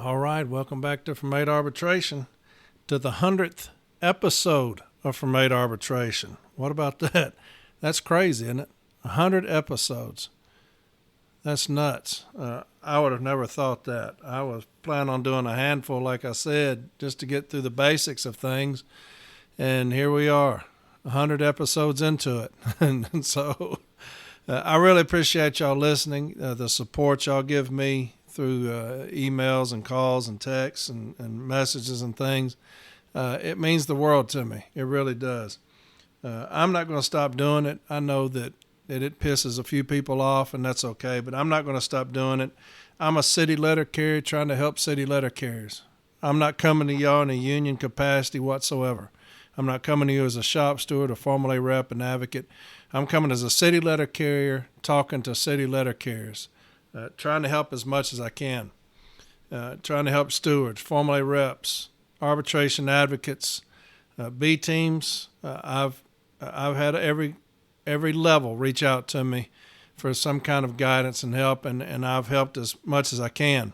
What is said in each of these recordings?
All right, welcome back to From 8 Arbitration, to the 100th episode of From 8 Arbitration. What about that? That's crazy, isn't it? 100 episodes. That's nuts. I would have never thought that. I was planning on doing a handful, like I said, just to get through the basics of things. And here we are, 100 episodes into it. and so I really appreciate y'all listening, the support y'all give me through emails and calls and texts and messages and things. It means the world to me. It really does. I'm not going to stop doing it. I know that it pisses a few people off, and that's okay, but I'm not going to stop doing it. I'm a city letter carrier trying to help city letter carriers. I'm not coming to y'all in a union capacity whatsoever. I'm not coming to you as a shop steward, a formal rep, an advocate. I'm coming as a city letter carrier talking to city letter carriers. Trying to help as much as I can. Trying to help stewards, formal reps, arbitration advocates, B teams. I've had every level reach out to me for some kind of guidance and help, and I've helped as much as I can.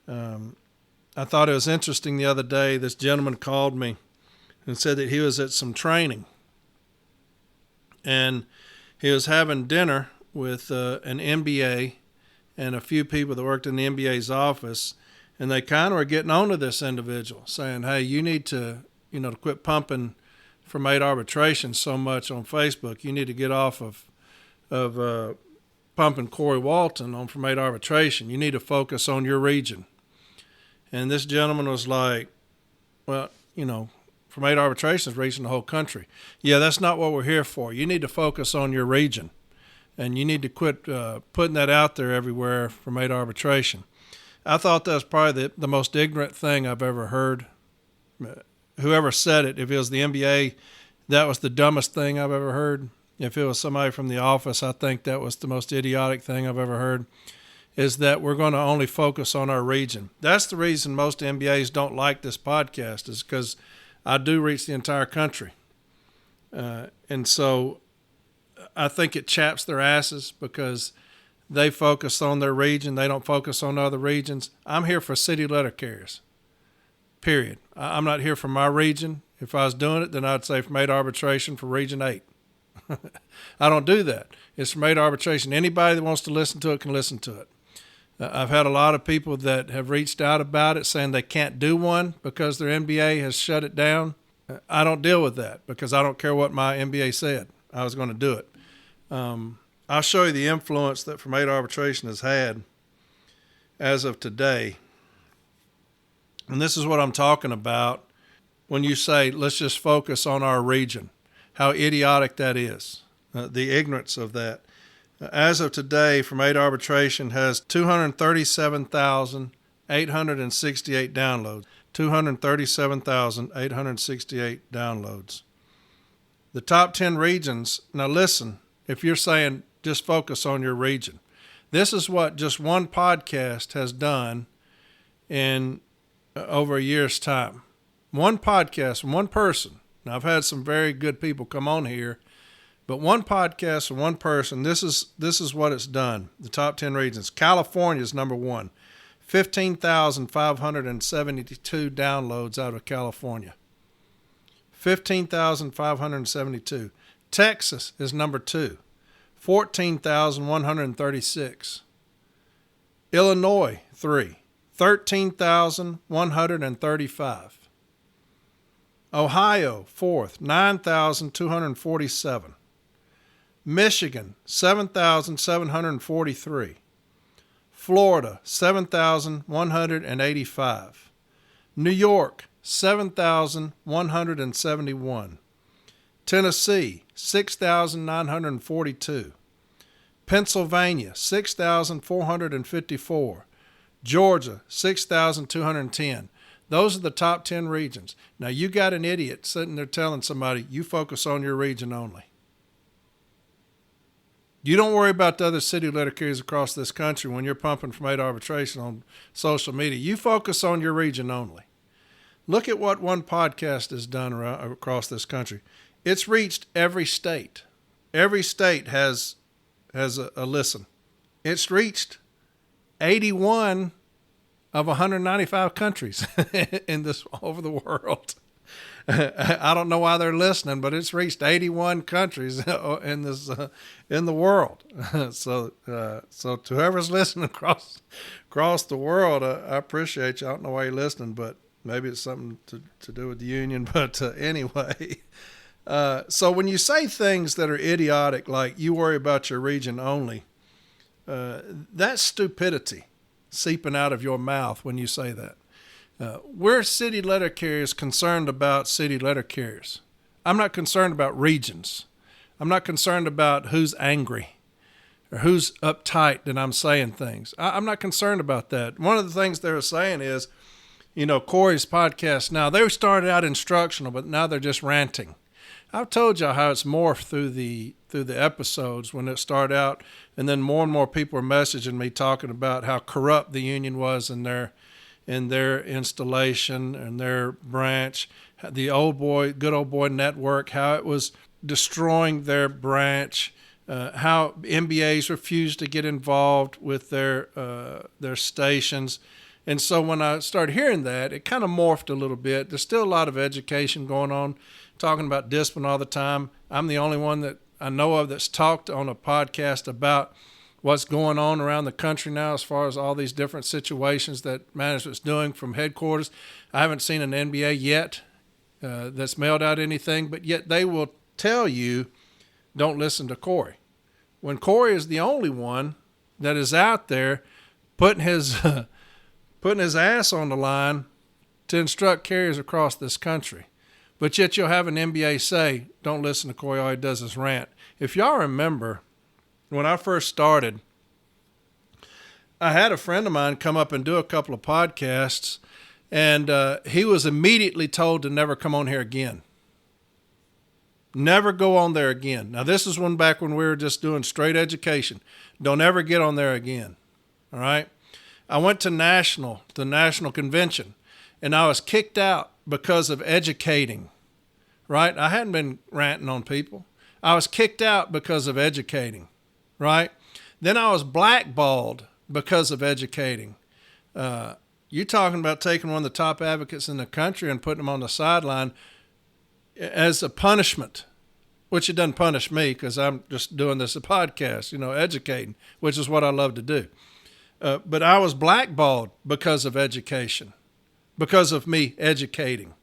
I thought it was interesting the other day. This gentleman called me and said that he was at some training, and he was having dinner with an MBA and a few people that worked in the MBA's office, and they kind of were getting on to this individual, saying, hey, you need to quit pumping From 8 Arbitration so much on Facebook. You need to get off of pumping Corey Walton on From 8 Arbitration. You need to focus on your region. And this gentleman was like, well, From 8 Arbitration is reaching the whole country. Yeah, that's not what we're here for. You need to focus on your region. And you need to quit putting that out there everywhere From 8 Arbitration. I thought that was probably the most ignorant thing I've ever heard. Whoever said it, if it was the NBA, that was the dumbest thing I've ever heard. If it was somebody from the office, I think that was the most idiotic thing I've ever heard, is that we're going to only focus on our region. That's the reason most MBAs don't like this podcast, is because I do reach the entire country. And so I think it chaps their asses because they focus on their region. They don't focus on other regions. I'm here for city letter carriers, period. I'm not here for my region. If I was doing it, then I'd say From 8 Arbitration for Region 8. I don't do that. It's From 8 Arbitration. Anybody that wants to listen to it can listen to it. I've had a lot of people that have reached out about it saying they can't do one because their MBA has shut it down. I don't deal with that because I don't care what my MBA said. I was going to do it. I'll show you the influence that From 8 Arbitration has had as of today. And this is what I'm talking about when you say, let's just focus on our region, how idiotic that is, the ignorance of that. As of today, From 8 Arbitration has 237,868 downloads. 237,868 downloads. The top 10 regions, now listen, if you're saying just focus on your region, this is what just one podcast has done in over a year's time. One podcast from one person. Now, I've had some very good people come on here, but one podcast from one person, this is what it's done. The top 10 regions. California is number one. 15,572 downloads out of California. 15,572. Texas is number two. 14,136. Illinois, 3. 13,135. Ohio, 4th, 9,247. Michigan, 7,743. Florida, 7,185. New York, 7,171. Tennessee, 6,942. Pennsylvania, 6,454. Georgia, 6,210. Those are the top 10 regions. Now, you got an idiot sitting there telling somebody, you focus on your region only. You don't worry about the other city letter carriers across this country when you're pumping From 8 Arbitration on social media. You focus on your region only. Look at what one podcast has done across this country. It's reached every state. Every state has a listen. It's reached 81 of 195 countries in this over the world. I don't know why they're listening, but it's reached 81 countries in this in the world. So to whoever's listening across the world, I appreciate you. I don't know why you're listening, but maybe it's something to do with the union. But anyway, so when you say things that are idiotic, like you worry about your region only, that's stupidity seeping out of your mouth when you say that. We're city letter carriers concerned about city letter carriers. I'm not concerned about regions. I'm not concerned about who's angry or who's uptight that I'm saying things. I'm not concerned about that. One of the things they were saying is, Corey's podcast now, they started out instructional, but now they're just ranting. I've told y'all how it's morphed through the episodes when it started out, and then more and more people are messaging me talking about how corrupt the union was in their installation and their branch, the good old boy network, how it was destroying their branch, how MBAs refused to get involved with their stations. And so when I started hearing that, it kind of morphed a little bit. There's still a lot of education going on, talking about discipline all the time. I'm the only one that I know of that's talked on a podcast about what's going on around the country now as far as all these different situations that management's doing from headquarters. I haven't seen an NBA yet that's mailed out anything, but yet they will tell you, don't listen to Corey. When Corey is the only one that is out there putting his ass on the line to instruct carriers across this country. But yet you'll have an NBA say, don't listen to Corey, all he does is rant. If y'all remember, when I first started, I had a friend of mine come up and do a couple of podcasts, and he was immediately told to never come on here again. Never go on there again. Now, this is back when we were just doing straight education. Don't ever get on there again, all right? I went to the national convention, and I was kicked out because of educating, right? I hadn't been ranting on people. I was kicked out because of educating. Right? Then I was blackballed because of educating. You're talking about taking one of the top advocates in the country and putting them on the sideline as a punishment, which it doesn't punish me because I'm just doing this a podcast, educating, which is what I love to do. But I was blackballed because of education, because of me educating.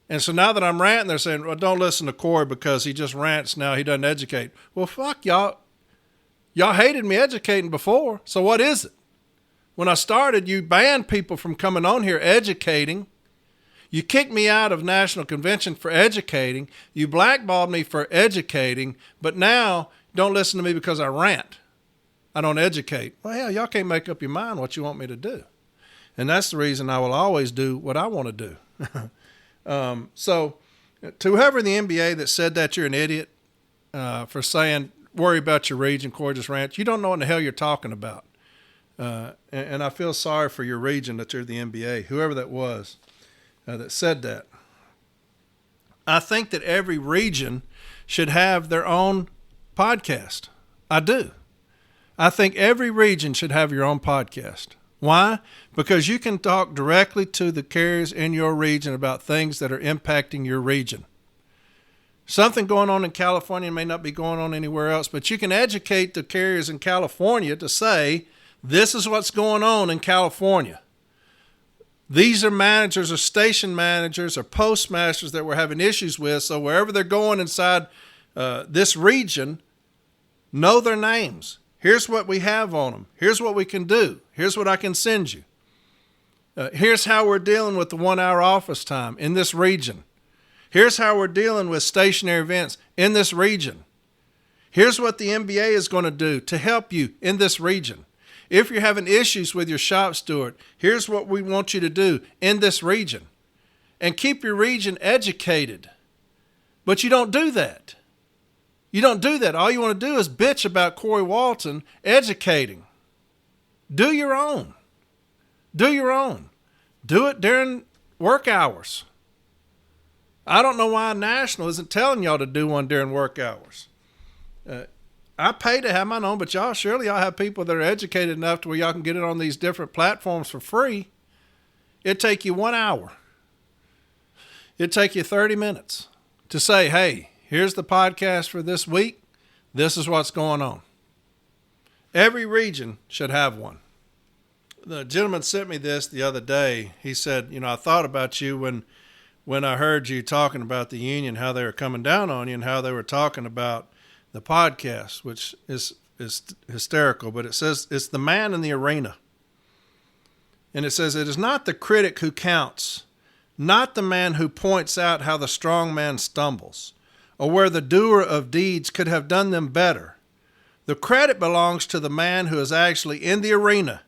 And so now that I'm ranting, they're saying, well, don't listen to Corey because he just rants now. He doesn't educate. Well, fuck y'all. Y'all hated me educating before, so what is it? When I started, you banned people from coming on here educating. You kicked me out of national convention for educating. You blackballed me for educating, but now don't listen to me because I rant. I don't educate. Well, hell, y'all can't make up your mind what you want me to do. And that's the reason I will always do what I want to do. So to whoever in the NBA that said that you're an idiot for saying, worry about your region, Corey just rants. You don't know what the hell you're talking about. And I feel sorry for your region that you're the NBA, whoever that was that said that. I think that every region should have their own podcast. I do. I think every region should have your own podcast. Why? Because you can talk directly to the carriers in your region about things that are impacting your region. Something going on in California may not be going on anywhere else, but you can educate the carriers in California to say, this is what's going on in California. These are managers or station managers or postmasters that we're having issues with, so wherever they're going inside this region, know their names. Here's what we have on them. Here's what we can do. Here's what I can send you. Here's how we're dealing with the 1 hour office time in this region. Here's how we're dealing with stationary events in this region. Here's what the NBA is going to do to help you in this region. If you're having issues with your shop steward, here's what we want you to do in this region. And keep your region educated. But you don't do that. You don't do that. All you want to do is bitch about Corey Walton educating. Do your own. Do your own. Do it during work hours. I don't know why National isn't telling y'all to do one during work hours. I pay to have mine on, but y'all have people that are educated enough to where y'all can get it on these different platforms for free. It'd take you 1 hour. It'd take you 30 minutes to say, hey, here's the podcast for this week. This is what's going on. Every region should have one. The gentleman sent me this the other day. He said, I thought about you when I heard you talking about the union, how they were coming down on you and how they were talking about the podcast, which is hysterical. But it says it's the man in the arena. And it says, it is not the critic who counts, not the man who points out how the strong man stumbles, or where the doer of deeds could have done them better. The credit belongs to the man who is actually in the arena,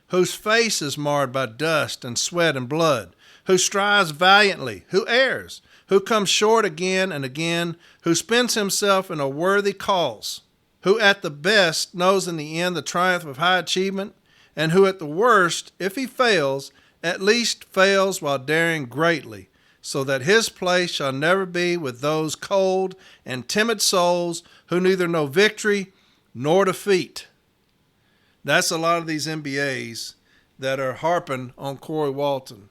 whose face is marred by dust and sweat and blood, who strives valiantly, who errs, who comes short again and again, who spends himself in a worthy cause, who at the best knows in the end the triumph of high achievement, and who at the worst, if he fails, at least fails while daring greatly, so that his place shall never be with those cold and timid souls who neither know victory nor defeat. That's a lot of these MBAs that are harping on Corey Walton.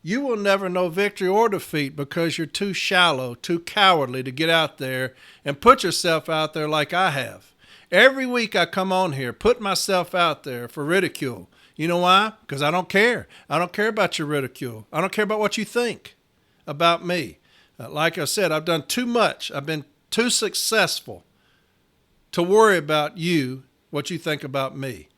You will never know victory or defeat because you're too shallow, too cowardly to get out there and put yourself out there like I have. Every week I come on here, put myself out there for ridicule. You know why? Because I don't care. I don't care about your ridicule. I don't care about what you think about me. Like I said, I've done too much. I've been too successful to worry about you, what you think about me.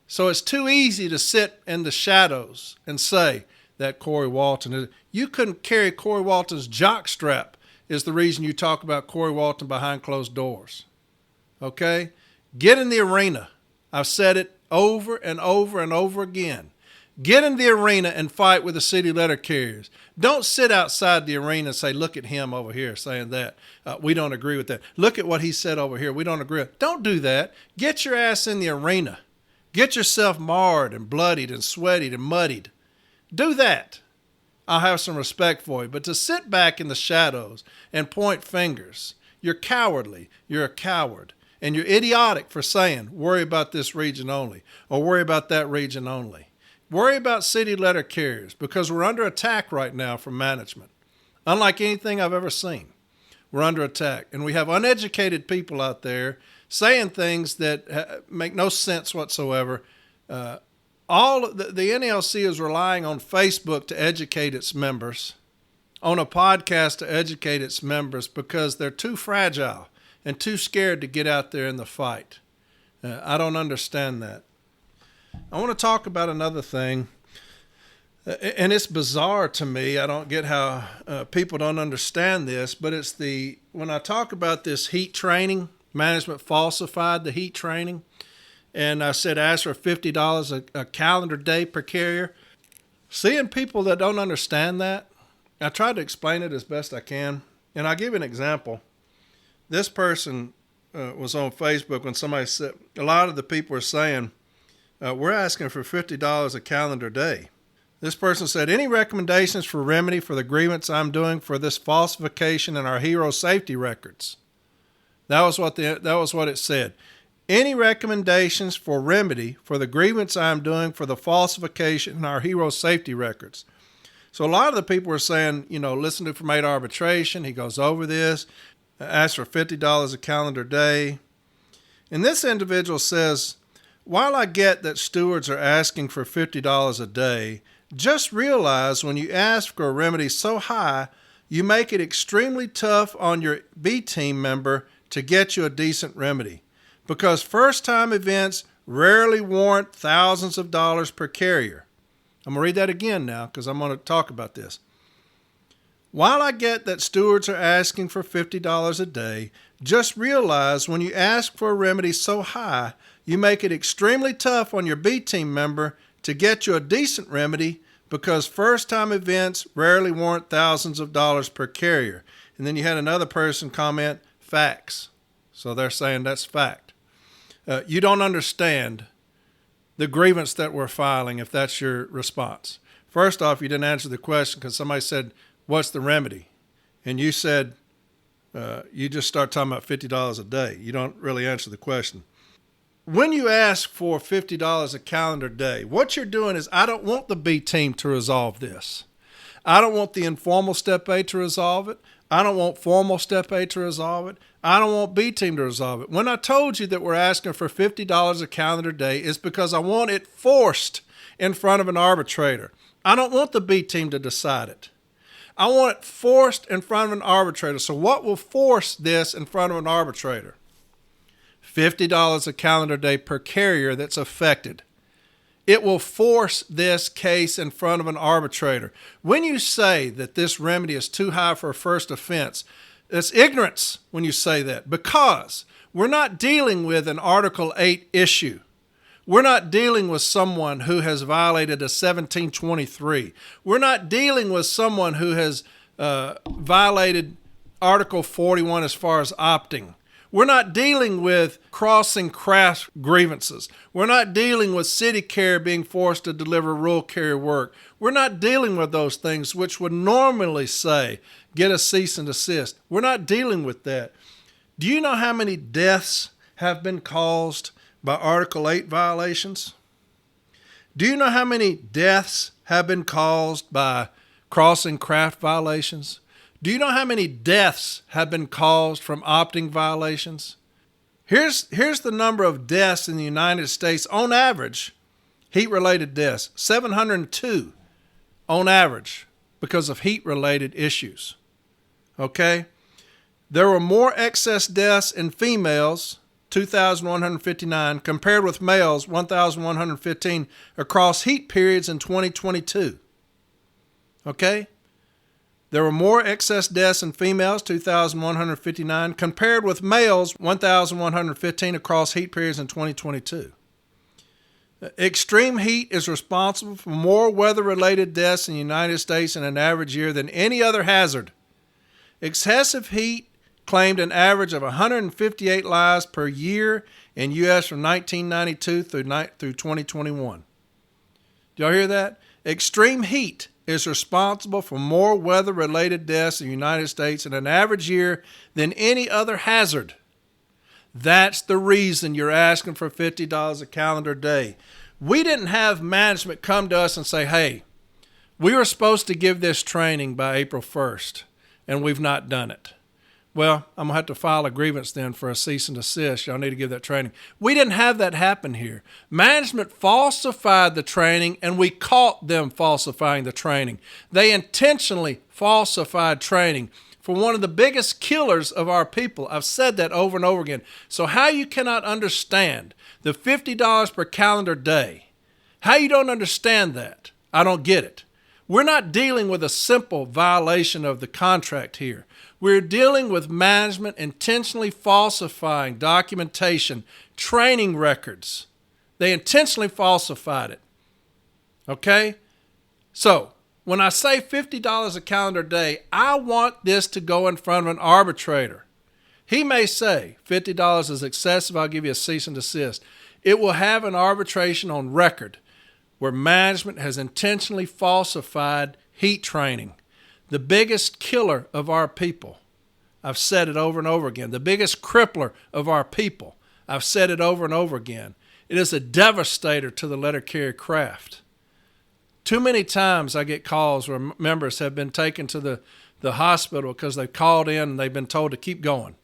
So it's too easy to sit in the shadows and say that Corey Walton, you couldn't carry Corey Walton's jockstrap is the reason you talk about Corey Walton behind closed doors. Okay? Get in the arena. I've said it over and over and over again. Get in the arena and fight with the city letter carriers. Don't sit outside the arena and say, look at him over here saying that. We don't agree with that. Look at what he said over here. We don't agree. Don't do that. Get your ass in the arena. Get yourself marred and bloodied and sweated and muddied. Do that. I'll have some respect for you. But to sit back in the shadows and point fingers, you're cowardly. You're a coward. And you're idiotic for saying, worry about this region only, or worry about that region only. Worry about city letter carriers, because we're under attack right now from management. Unlike anything I've ever seen, we're under attack. And we have uneducated people out there saying things that make no sense whatsoever. The NALC is relying on Facebook to educate its members, on a podcast to educate its members, because they're too fragile and too scared to get out there in the fight. I don't understand that. I want to talk about another thing, and it's bizarre to me. I don't get how people don't understand this, but it's when I talk about this heat training, management falsified the heat training, and I said ask for $50 a calendar day per carrier. Seeing people that don't understand that, I tried to explain it as best I can, and I'll give you an example. This person was on Facebook when somebody said, a lot of the people are saying, we're asking for $50 a calendar day. This person said, any recommendations for remedy for the grievance I'm doing for this falsification in our hero safety records? That was what it said. Any recommendations for remedy for the grievance I'm doing for the falsification in our hero safety records? So a lot of the people were saying, listen to from Arbitration. He goes over this. Ask for $50 a calendar day. And this individual says, while I get that stewards are asking for $50 a day, just realize when you ask for a remedy so high, you make it extremely tough on your B team member to get you a decent remedy. Because first-time events rarely warrant thousands of dollars per carrier. I'm going to read that again now because I'm going to talk about this. While I get that stewards are asking for $50 a day, just realize when you ask for a remedy so high, you make it extremely tough on your B team member to get you a decent remedy because first-time events rarely warrant thousands of dollars per carrier. And then you had another person comment, facts. So they're saying that's fact. You don't understand the grievance that we're filing if that's your response. First off, you didn't answer the question because somebody said, what's the remedy? And you said, you just start talking about $50 a day. You don't really answer the question. When you ask for $50 a calendar day, what you're doing is, I don't want the B team to resolve this. I don't want the informal step A to resolve it. I don't want formal step A to resolve it. I don't want B team to resolve it. When I told you that we're asking for $50 a calendar day, it's because I want it forced in front of an arbitrator. I don't want the B team to decide it. I want it forced in front of an arbitrator. So what will force this in front of an arbitrator? $50 a calendar day per carrier that's affected. It will force this case in front of an arbitrator. When you say that this remedy is too high for a first offense, it's ignorance when you say that, because we're not dealing with an Article 8 issue. We're not dealing with someone who has violated a 1723. We're not dealing with someone who has violated Article 41 as far as opting. We're not dealing with crossing craft grievances. We're not dealing with city carrier being forced to deliver rural carrier work. We're not dealing with those things which would normally say, get a cease and desist. We're not dealing with that. Do you know how many deaths have been caused by Article 8 violations? Do you know how many deaths have been caused by crossing craft violations? Do you know how many deaths have been caused from opting violations? Here's the number of deaths in the United States on average, heat-related deaths, 702 on average because of heat-related issues. Okay? There were more excess deaths in females, 2,159, compared with males, 1,115, across heat periods in 2022. Okay? There were more excess deaths in females, 2,159, compared with males, 1,115 across heat periods in 2022. Extreme heat is responsible for more weather-related deaths in the United States in an average year than any other hazard. Excessive heat claimed an average of 158 lives per year in U.S. from 1992 through 2021. Do y'all hear that? Extreme heat is responsible for more weather-related deaths in the United States in an average year than any other hazard. That's the reason you're asking for $50 a calendar day. We didn't have management come to us and say, hey, we were supposed to give this training by April 1st, and we've not done it. Well, I'm going to have to file a grievance then for a cease and desist. Y'all need to give that training. We didn't have that happen here. Management falsified the training, and we caught them falsifying the training. They intentionally falsified training for one of the biggest killers of our people. I've said that over and over again. So how you cannot understand the $50 per calendar day, how you don't understand that, I don't get it. We're not dealing with a simple violation of the contract here. We're dealing with management intentionally falsifying documentation, training records. They intentionally falsified it. Okay? So, when I say $50 a calendar day, I want this to go in front of an arbitrator. He may say, $50 is excessive, I'll give you a cease and desist. It will have an arbitration on record where management has intentionally falsified heat training. The biggest killer of our people. I've said it over and over again. The biggest crippler of our people. I've said it over and over again. It is a devastator to the letter carrier craft. Too many times I get calls where members have been taken to the hospital because they've called in and they've been told to keep going.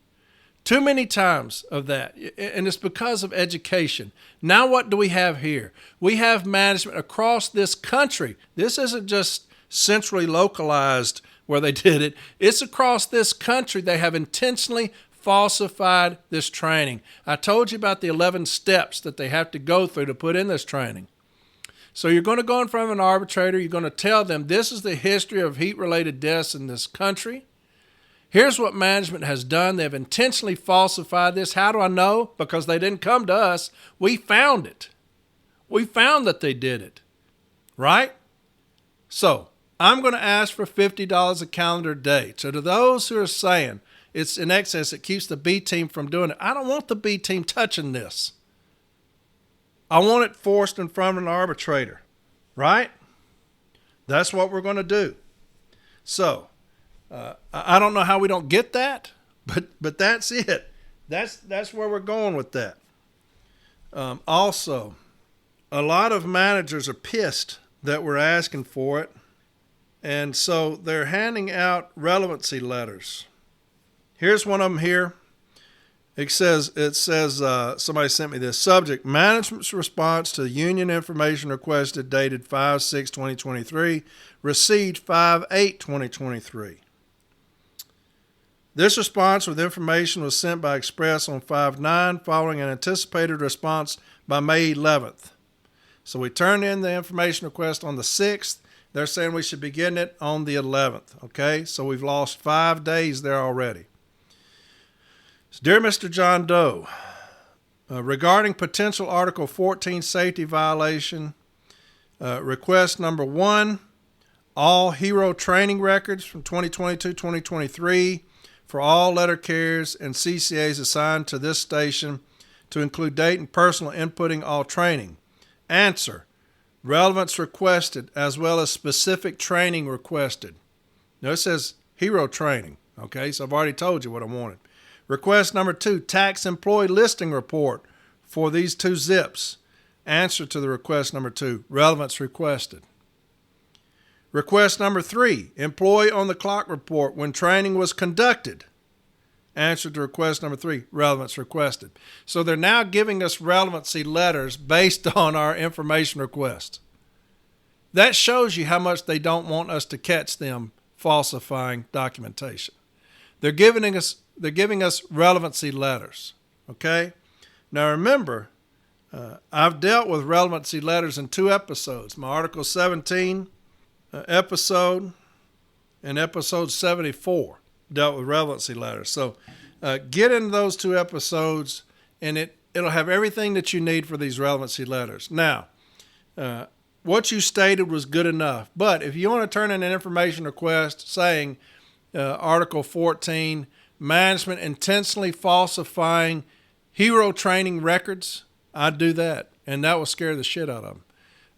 Too many times of that. And it's because of education. Now what do we have here? We have management across this country. This isn't just centrally localized where they did it. It's across this country. They have intentionally falsified this training. I told you about the 11 steps that they have to go through to put in this training. So you're going to go in front of an arbitrator. You're going to tell them this is the history of heat-related deaths in this country. Here's what management has done. They've intentionally falsified this. How do I know? Because they didn't come to us. We found it. We found that they did it. Right? So I'm going to ask for $50 a calendar day. So to those who are saying it's in excess, it keeps the B team from doing it, I don't want the B team touching this. I want it forced in front of an arbitrator. Right? That's what we're going to do. So I don't know how we don't get that, But that's it. That's where we're going with that. Also, a lot of managers are pissed that we're asking for it, and so they're handing out relevancy letters. Here's one of them here. It says somebody sent me this. Subject: management's response to union information requested dated 5/6/2023, received 5/8/2023. This response with information was sent by express on 5/9 following an anticipated response by May 11th. So we turned in the information request on the 6th. They're saying we should be getting it on the 11th. Okay, so we've lost 5 days there already. Dear Mr. John Doe, regarding potential Article 14 safety violation, request number 1, all HERO training records from 2022-2023 for all letter carriers and CCAs assigned to this station to include date and personal inputting all training. Answer: relevance requested as well as specific training requested. Now it says HERO training. Okay, so I've already told you what I wanted. Request number 2, tax employee listing report for these 2 zips. Answer to the request number 2, relevance requested. Request number 3, employee on the clock report when training was conducted. Answer to request number 3, relevance requested. So they're now giving us relevancy letters based on our information request. That shows you how much they don't want us to catch them falsifying documentation. They're giving us relevancy letters, okay? Now remember, I've dealt with relevancy letters in 2 episodes. My Article 17 episode and episode 74 dealt with relevancy letters. So get into those 2 episodes, and it'll have everything that you need for these relevancy letters. Now, what you stated was good enough, but if you want to turn in an information request saying Article 14, management intentionally falsifying HERO training records, I'd do that, and that will scare the shit out of them.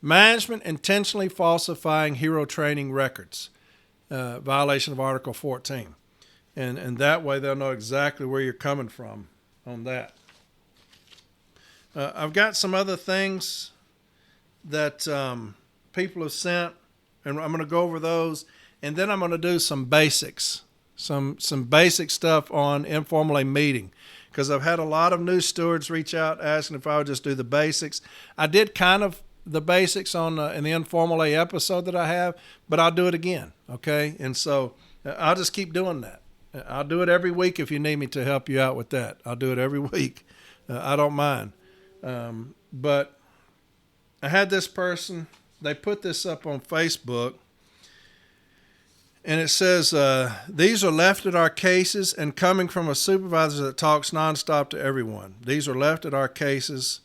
Management intentionally falsifying HERO training records, violation of Article 14. And that way they'll know exactly where you're coming from on that. I've got some other things that people have sent, and I'm going to go over those, and then I'm going to do some basics, some basic stuff on informal meeting, because I've had a lot of new stewards reach out asking if I would just do the basics. I did kind of the basics on in the informal episode that I have, but I'll do it again, okay? And so I'll just keep doing that. I'll do it every week if you need me to help you out with that. I'll do it every week. I don't mind. But I had this person, they put this up on Facebook, and it says, these are left at our cases and coming from a supervisor that talks nonstop to everyone. These are left at our cases,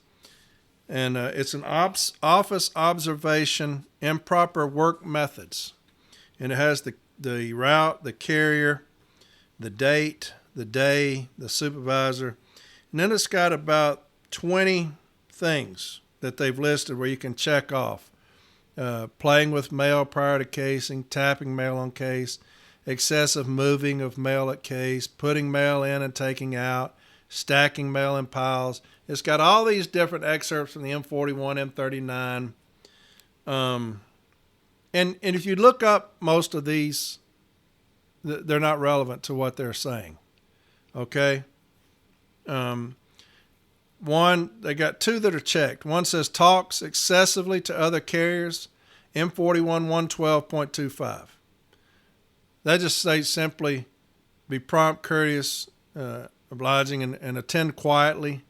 and it's an office observation, improper work methods. And it has the route, the carrier, the date, the day, the supervisor. And then it's got about 20 things that they've listed where you can check off. Playing with mail prior to casing, tapping mail on case, excessive moving of mail at case, putting mail in and taking out, stacking mail in piles. It's got all these different excerpts from the M41, M39. And if you look up most of these, they're not relevant to what they're saying. Okay? One, they got 2 that are checked. One says talks excessively to other carriers, M41 112.25. That just says simply be prompt, courteous, obliging, and attend quietly,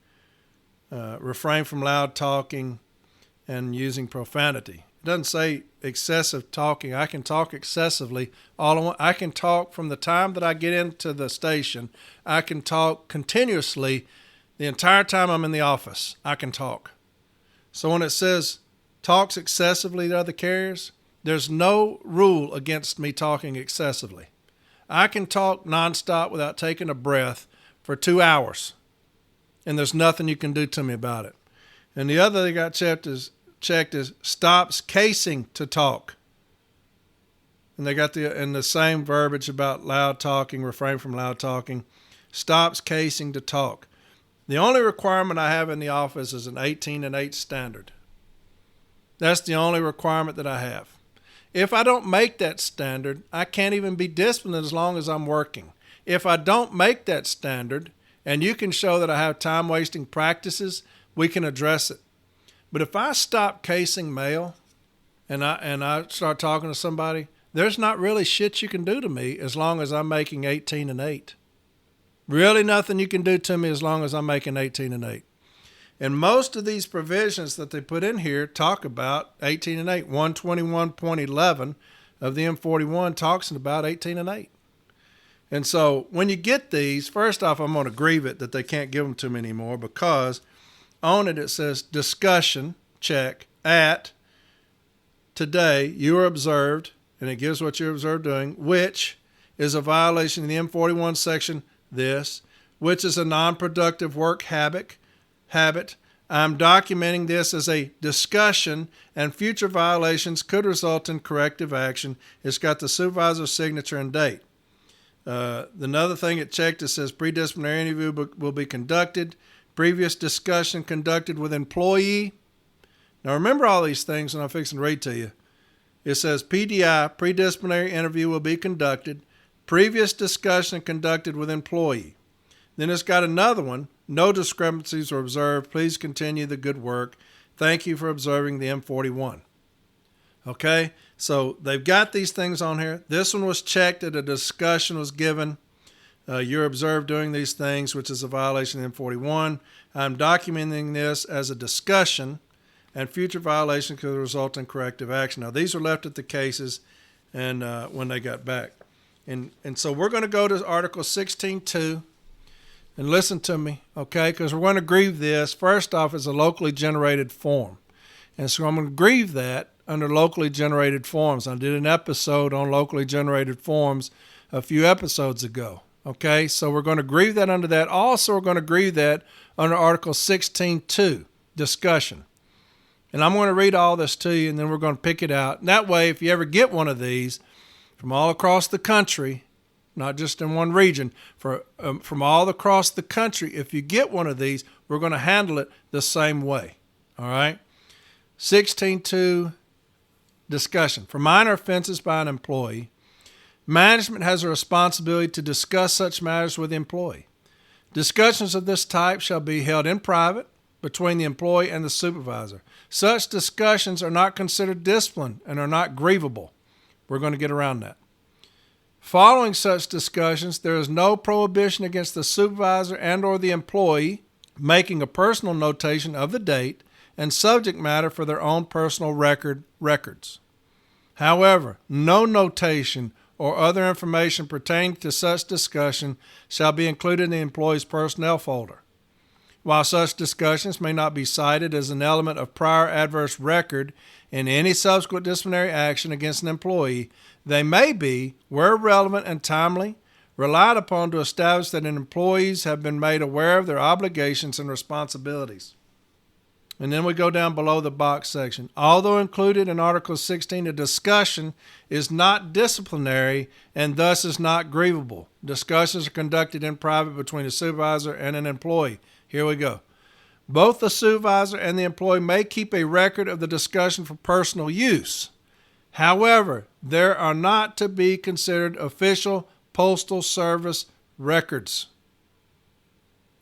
refrain from loud talking and using profanity. It doesn't say excessive talking. I can talk excessively. I can talk from the time that I get into the station. I can talk continuously the entire time I'm in the office. I can talk. So when it says talks excessively to other carriers, there's no rule against me talking excessively. I can talk nonstop without taking a breath for 2 hours, and there's nothing you can do to me about it. And the other they got checked is stops casing to talk. And they got the same verbiage about loud talking, refrain from loud talking. stops casing to talk. The only requirement I have in the office is an 18-8 standard. That's the only requirement that I have. If I don't make that standard, I can't even be disciplined as long as I'm working. If I don't make that standard, and you can show that I have time-wasting practices, we can address it. But if I stop casing mail and I start talking to somebody, there's not really shit you can do to me as long as I'm making 18-8. Really nothing you can do to me as long as I'm making 18-8. And most of these provisions that they put in here talk about 18-8. 121.11 of the M41 talks about 18-8. And so when you get these, first off, I'm going to grieve it that they can't give them to me anymore, because on it says discussion, check, at today you are observed, and it gives what you're observed doing, which is a violation of the M41 section this, which is a non-productive work habit. I'm documenting this as a discussion, and future violations could result in corrective action. It's got the supervisor's signature and date. Another thing it checked, it says pre-disciplinary interview will be conducted. Previous discussion conducted with employee. Now remember all these things when I'm fixing to read to you. It says PDI, pre-disciplinary interview will be conducted. Previous discussion conducted with employee. Then it's got another one. No discrepancies were observed. Please continue the good work. Thank you for observing the M41. Okay, so they've got these things on here. This one was checked that a discussion was given. You're observed doing these things, which is a violation of M41. I'm documenting this as a discussion, and future violation could result in corrective action. Now, these were left at the cases and when they got back. And so we're going to go to Article 16.2, and listen to me, okay, because we're going to grieve this. First off, it's a locally generated form. And so I'm going to grieve that under locally generated forms. I did an episode on locally generated forms a few episodes ago. Okay, so we're going to grieve that under that. Also, we're going to grieve that under Article 16.2, discussion. And I'm going to read all this to you, and then we're going to pick it out. And that way, if you ever get one of these from all across the country, not just in one region, from all across the country, if you get one of these, we're going to handle it the same way. All right? 16.2, discussion. For minor offenses by an employee, management has a responsibility to discuss such matters with the employee. Discussions of this type shall be held in private between the employee and the supervisor. Such discussions are not considered discipline and are not grievable. We're going to get around that. Following such discussions, there is no prohibition against the supervisor and or the employee making a personal notation of the date and subject matter for their own personal records. However, no notation or other information pertaining to such discussion shall be included in the employee's personnel folder. While such discussions may not be cited as an element of prior adverse record in any subsequent disciplinary action against an employee, they may be, where relevant and timely, relied upon to establish that employees have been made aware of their obligations and responsibilities. And then we go down below the box section. Although included in Article 16, a discussion is not disciplinary and thus is not grievable. Discussions are conducted in private between a supervisor and an employee. Here we go. Both the supervisor and the employee may keep a record of the discussion for personal use. However, there are not to be considered official postal service records.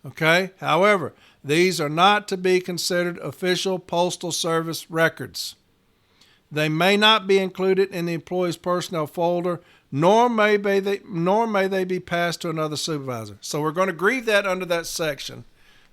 Okay? However, these are not to be considered official postal service records. They may not be included in the employee's personnel folder, nor may they be passed to another supervisor. So we're going to grieve that under that section,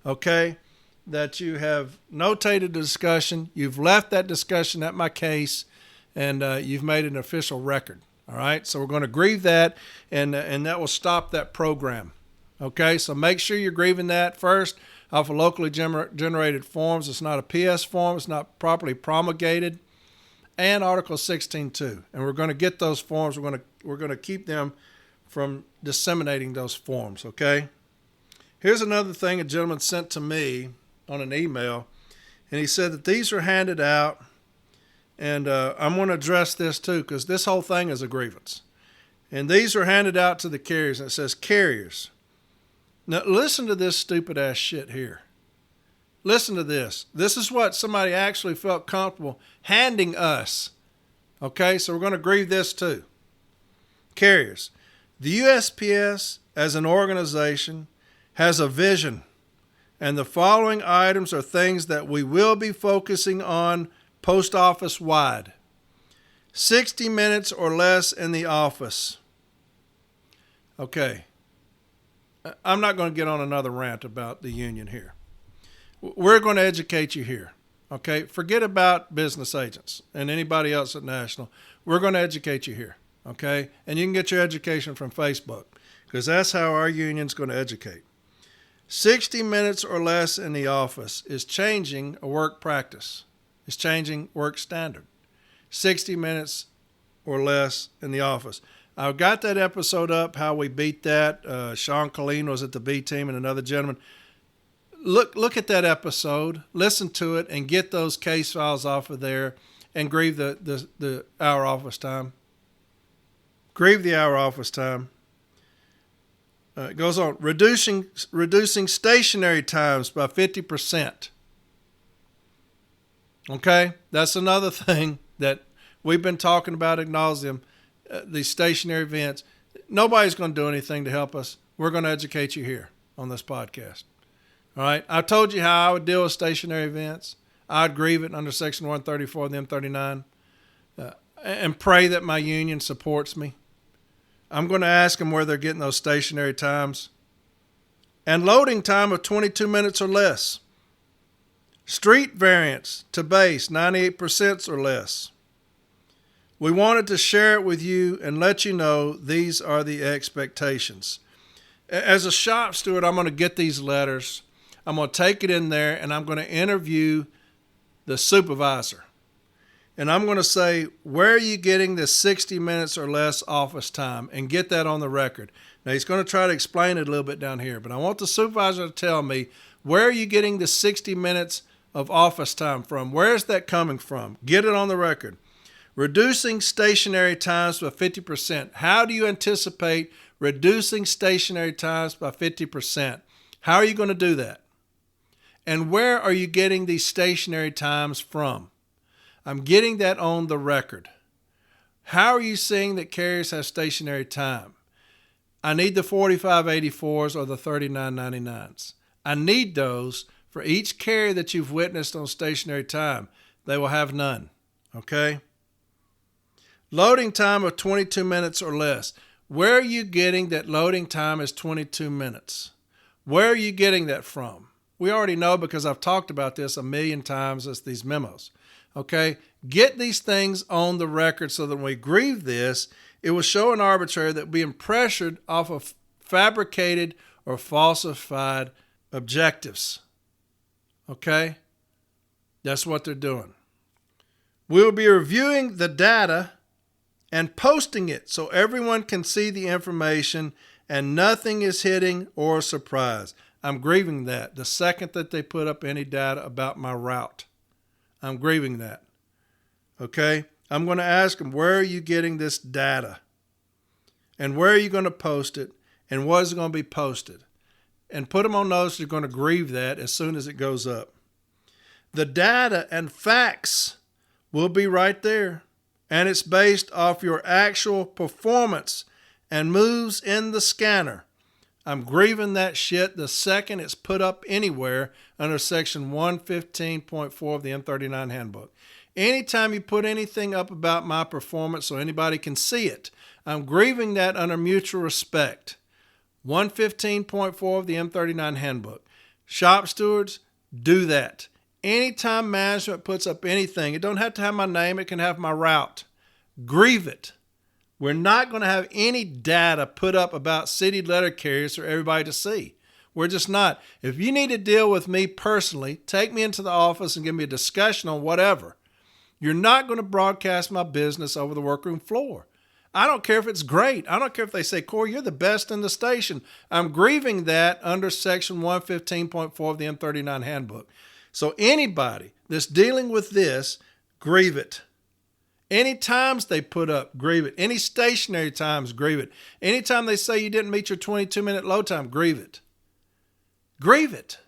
okay? That you have notated the discussion, you've left that discussion at my case, and you've made an official record. All right, so we're going to grieve that, and that will stop that program. Okay, so make sure you're grieving that first off of locally generated forms. It's not a PS form. It's not properly promulgated. And Article 16.2. And we're going to get those forms. We're going to keep them from disseminating those forms, okay? Here's another thing a gentleman sent to me on an email, and he said that these are handed out, and I'm going to address this too because this whole thing is a grievance. And these are handed out to the carriers, and it says, carriers, Now, listen to this stupid ass shit here. Listen to this. This is what somebody actually felt comfortable handing us. Okay, so we're going to grieve this too. Carriers. The USPS as an organization has a vision, and the following items are things that we will be focusing on post office wide. 60 minutes or less in the office. Okay. I'm not going to get on another rant about the union here. We're going to educate you here. Okay? Forget about business agents and anybody else at National. We're going to educate you here. Okay? And you can get your education from Facebook, because that's how our union's going to educate. 60 minutes or less in the office is changing a work practice. It's changing work standard. 60 minutes or less in the office. I've got that episode up, how we beat that. Sean Colleen was at the B team and another gentleman. Look at that episode, listen to it, and get those case files off of there and grieve the hour office time. Grieve the hour office time. It goes on. Reducing stationary times by 50%. Okay? That's another thing that we've been talking about ad nauseum, these stationary events. Nobody's going to do anything to help us. We're going to educate you here on this podcast. All right? I told you how I would deal with stationary events. I'd grieve it under Section 134 of the M39 and pray that my union supports me. I'm going to ask them where they're getting those stationary times. And loading time of 22 minutes or less. Street variance to base, 98% or less. We wanted to share it with you and let you know these are the expectations. As a shop steward, I'm going to get these letters. I'm going to take it in there, and I'm going to interview the supervisor. And I'm going to say, where are you getting this 60 minutes or less office time? And get that on the record. Now, he's going to try to explain it a little bit down here, but I want the supervisor to tell me, where are you getting the 60 minutes of office time from? Where is that coming from? Get it on the record. Reducing stationary times by 50%. How do you anticipate reducing stationary times by 50%? How are you going to do that? And where are you getting these stationary times from? I'm getting that on the record. How are you seeing that carriers have stationary time? I need the 4584s or the 3999s. I need those for each carrier that you've witnessed on stationary time. They will have none. Okay? Loading time of 22 minutes or less. Where are you getting that loading time is 22 minutes? Where are you getting that from? We already know, because I've talked about this a million times as these memos. Okay? Get these things on the record so that when we grieve this, it will show an arbitrator that being pressured off of fabricated or falsified objectives. Okay? That's what they're doing. We'll be reviewing the data and posting it so everyone can see the information and nothing is hitting or surprise. I'm grieving that. The second that they put up any data about my route, I'm grieving that. Okay? I'm going to ask them, where are you getting this data? And where are you going to post it? And what is going to be posted? And put them on notice you're going to grieve that as soon as it goes up. The data and facts will be right there. And it's based off your actual performance and moves in the scanner. I'm grieving that shit the second it's put up anywhere under Section 115.4 of the M39 Handbook. Anytime you put anything up about my performance so anybody can see it, I'm grieving that under mutual respect. 115.4 of the M39 Handbook. Shop stewards, do that. Anytime management puts up anything, it don't have to have my name, it can have my route. Grieve it. We're not going to have any data put up about city letter carriers for everybody to see. We're just not. If you need to deal with me personally, take me into the office and give me a discussion on whatever. You're not going to broadcast my business over the workroom floor. I don't care if it's great. I don't care if they say, Corey, you're the best in the station. I'm grieving that under Section 115.4 of the M39 Handbook. So anybody that's dealing with this, grieve it. Any times they put up, grieve it. Any stationary times, grieve it. Anytime they say you didn't meet your 22-minute load time, grieve it. Grieve it.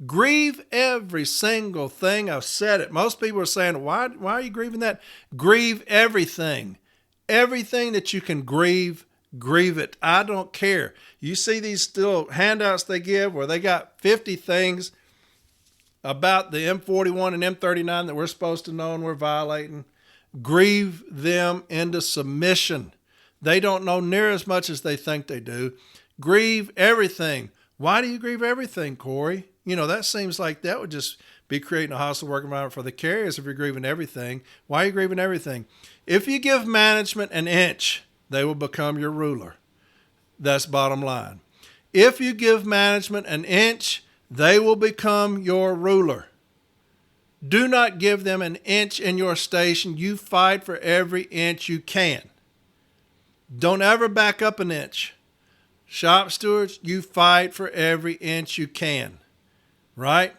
Grieve every single thing. I've said it. Most people are saying, why are you grieving that? Grieve everything. Everything that you can grieve, grieve it. I don't care. You see these little handouts they give where they got 50 things about the M41 and M39 that we're supposed to know and we're violating. Grieve them into submission. They don't know near as much as they think they do. Grieve everything. Why do you grieve everything, Corey? You know, that seems like that would just be creating a hostile work environment for the carriers if you're grieving everything. Why are you grieving everything? If you give management an inch, they will become your ruler. That's bottom line. If you give management an inch, they will become your ruler. Do not give them an inch in your station. You fight for every inch you can. Don't ever back up an inch. Shop stewards, you fight for every inch you can. Right?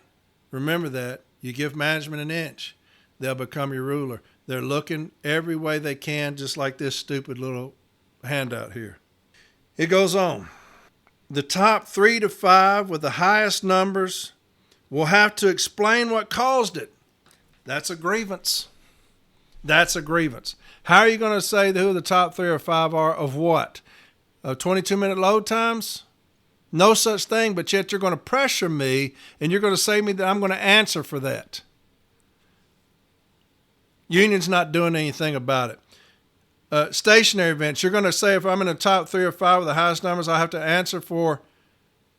Remember that. You give management an inch, they'll become your ruler. They're looking every way they can, just like this stupid little handout here. It goes on. The top 3 to 5 with the highest numbers will have to explain what caused it. That's a grievance. That's a grievance. How are you going to say who the top 3 or 5 are of what? Of 22-minute load times? No such thing, but yet you're going to pressure me and you're going to say to me that I'm going to answer for that. Union's not doing anything about it. Stationary events, you're going to say if I'm in the top 3 or 5 with the highest numbers, I have to answer for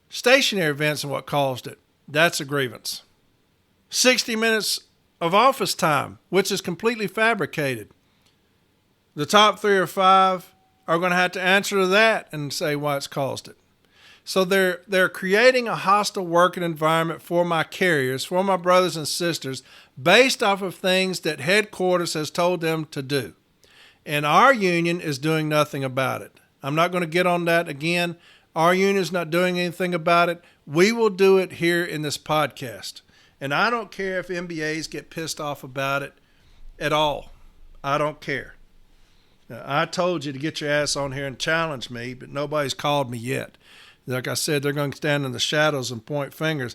stationary events and what caused it. That's a grievance. 60 minutes of office time, which is completely fabricated. The top 3 or 5 are going to have to answer to that and say why it's caused it. So they're creating a hostile working environment for my carriers, for my brothers and sisters, based off of things that headquarters has told them to do. And our union is doing nothing about it. I'm not going to get on that again. Our union is not doing anything about it. We will do it here in this podcast. And I don't care if MBAs get pissed off about it at all. I don't care. Now, I told you to get your ass on here and challenge me, but nobody's called me yet. Like I said, they're going to stand in the shadows and point fingers.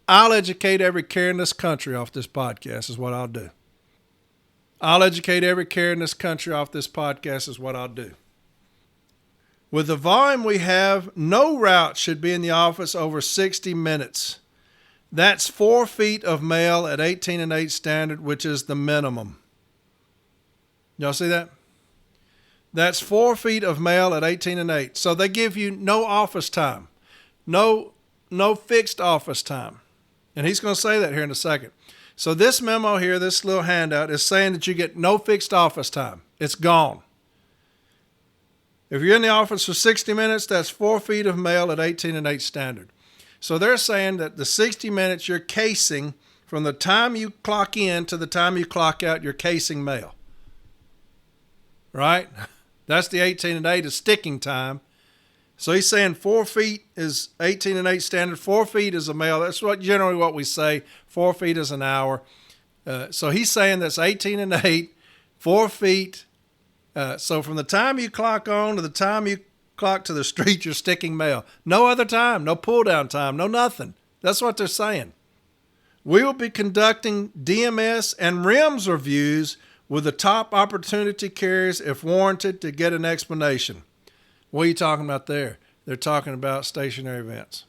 I'll educate every carrier in this country off this podcast is what I'll do. I'll educate every carrier in this country off this podcast is what I'll do. With the volume we have, no route should be in the office over 60 minutes. That's 4 feet of mail at 18 and 8 standard, which is the minimum. Y'all see that? That's 4 feet of mail at 18 and 8. So they give you no office time, no fixed office time. And he's going to say that here in a second. So this memo here, this little handout, is saying that you get no fixed office time. It's gone. If you're in the office for 60 minutes, that's 4 feet of mail at 18 and 8 standard. So they're saying that the 60 minutes you're casing, from the time you clock in to the time you clock out, you're casing mail. Right? That's the 18 and 8 is sticking time. So he's saying 4 feet is 18 and 8 standard. 4 feet is a mail. That's generally what we say. 4 feet is an hour. So he's saying that's 18 and 8, 4 feet. So from the time you clock on to the time you clock to the street, you're sticking mail. No other time, no pull down time, no nothing. That's what they're saying. We will be conducting DMS and RIMS reviews with the top opportunity carriers if warranted to get an explanation. What are you talking about there? They're talking about stationary events.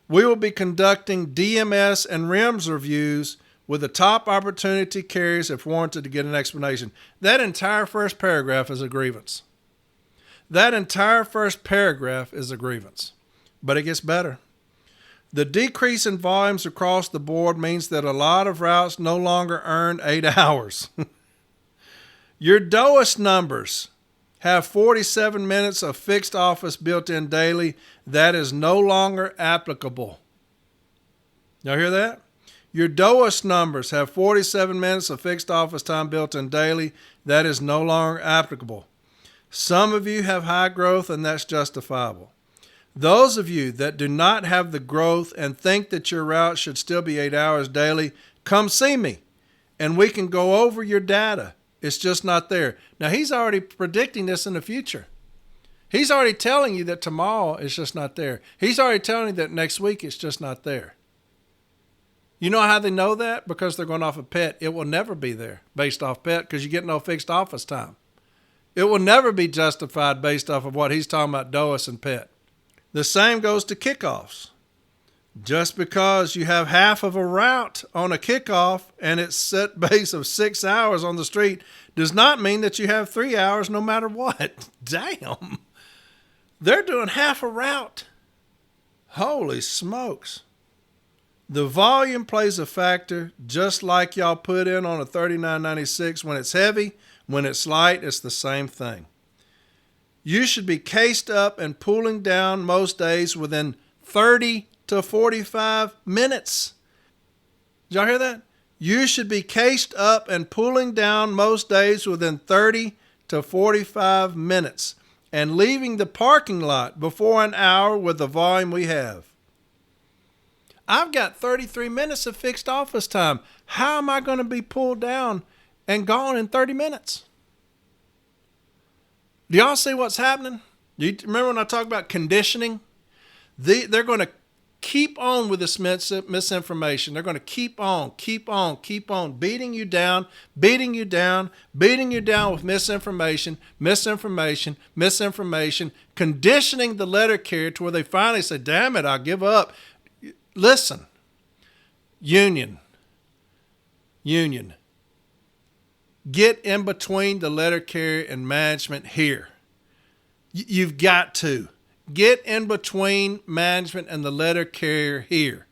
We will be conducting DMS and RIMS reviews with the top opportunity carriers if warranted to get an explanation. That entire first paragraph is a grievance. That entire first paragraph is a grievance. But it gets better. The decrease in volumes across the board means that a lot of routes no longer earn 8 hours. Your DOAS numbers have 47 minutes of fixed office built in daily. That is no longer applicable. Y'all hear that? Your DOAS numbers have 47 minutes of fixed office time built in daily. That is no longer applicable. Some of you have high growth, and that's justifiable. Those of you that do not have the growth and think that your route should still be 8 hours daily, come see me, and we can go over your data. It's just not there. Now, he's already predicting this in the future. He's already telling you that tomorrow it's just not there. He's already telling you that next week it's just not there. You know how they know that? Because they're going off a pet. It will never be there based off pet because you get no fixed office time. It will never be justified based off of what he's talking about DOAS and pet. The same goes to kickoffs. Just because you have half of a route on a kickoff and it's set base of 6 hours on the street does not mean that you have 3 hours no matter what. Damn. They're doing half a route. Holy smokes. The volume plays a factor, just like y'all put in on a 3996. When it's heavy, when it's light, it's the same thing. You should be cased up and pulling down most days within 30 to 45 minutes. Did y'all hear that? You should be cased up and pulling down most days within 30 to 45 minutes and leaving the parking lot before an hour with the volume we have. I've got 33 minutes of fixed office time. How am I going to be pulled down and gone in 30 minutes? Do y'all see what's happening? Do you remember when I talked about conditioning? They're going to keep on with this misinformation. They're going to keep on beating you down with misinformation, conditioning the letter carrier to where they finally say, damn it, I'll give up. Listen, union. Get in between the letter carrier and management here. You've got to. Get in between management and the letter carrier here.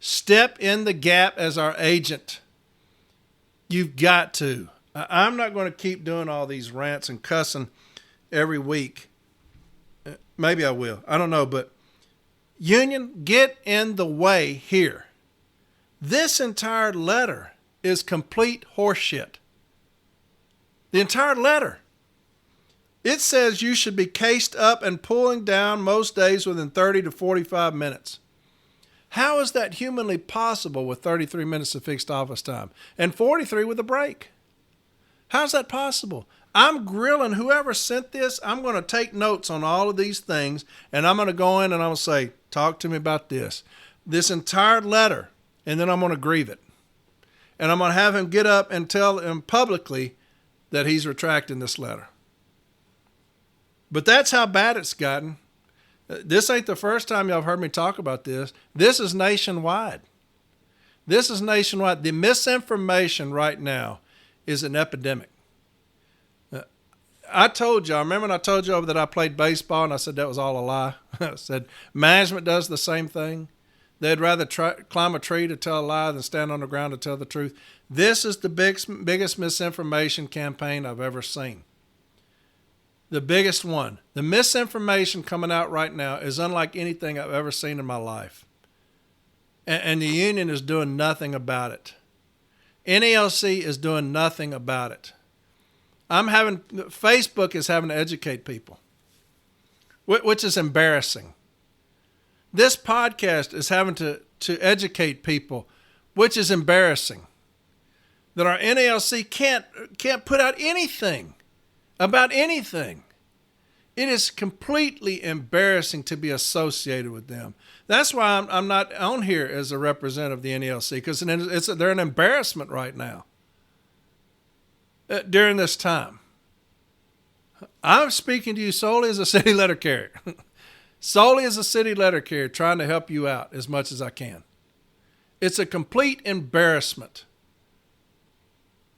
Step in the gap as our agent. You've got to. I'm not going to keep doing all these rants and cussing every week. Maybe I will. I don't know, but union, get in the way here. This entire letter is complete horseshit. The entire letter. It says you should be cased up and pulling down most days within 30 to 45 minutes. How is that humanly possible with 33 minutes of fixed office time and 43 with a break? How's that possible? I'm grilling whoever sent this. I'm going to take notes on all of these things, and I'm going to go in and I'm going to say, talk to me about this entire letter, and then I'm going to grieve it. And I'm going to have him get up and tell him publicly that he's retracting this letter. But that's how bad it's gotten. This ain't the first time y'all have heard me talk about this. This is nationwide. The misinformation right now is an epidemic. I told y'all, remember when I told y'all that I played baseball and I said that was all a lie? I said management does the same thing. They'd rather climb a tree to tell a lie than stand on the ground to tell the truth. This is the biggest misinformation campaign I've ever seen. The biggest one. The misinformation coming out right now is unlike anything I've ever seen in my life. And the union is doing nothing about it. NALC is doing nothing about it. Facebook is having to educate people, which is embarrassing. This podcast is having to educate people, which is embarrassing. That our NALC can't put out anything about anything. It is completely embarrassing to be associated with them. That's why I'm not on here as a representative of the NALC, because they're an embarrassment right now during this time. I'm speaking to you solely as a city letter carrier. Solely as a city letter carrier, trying to help you out as much as I can. It's a complete embarrassment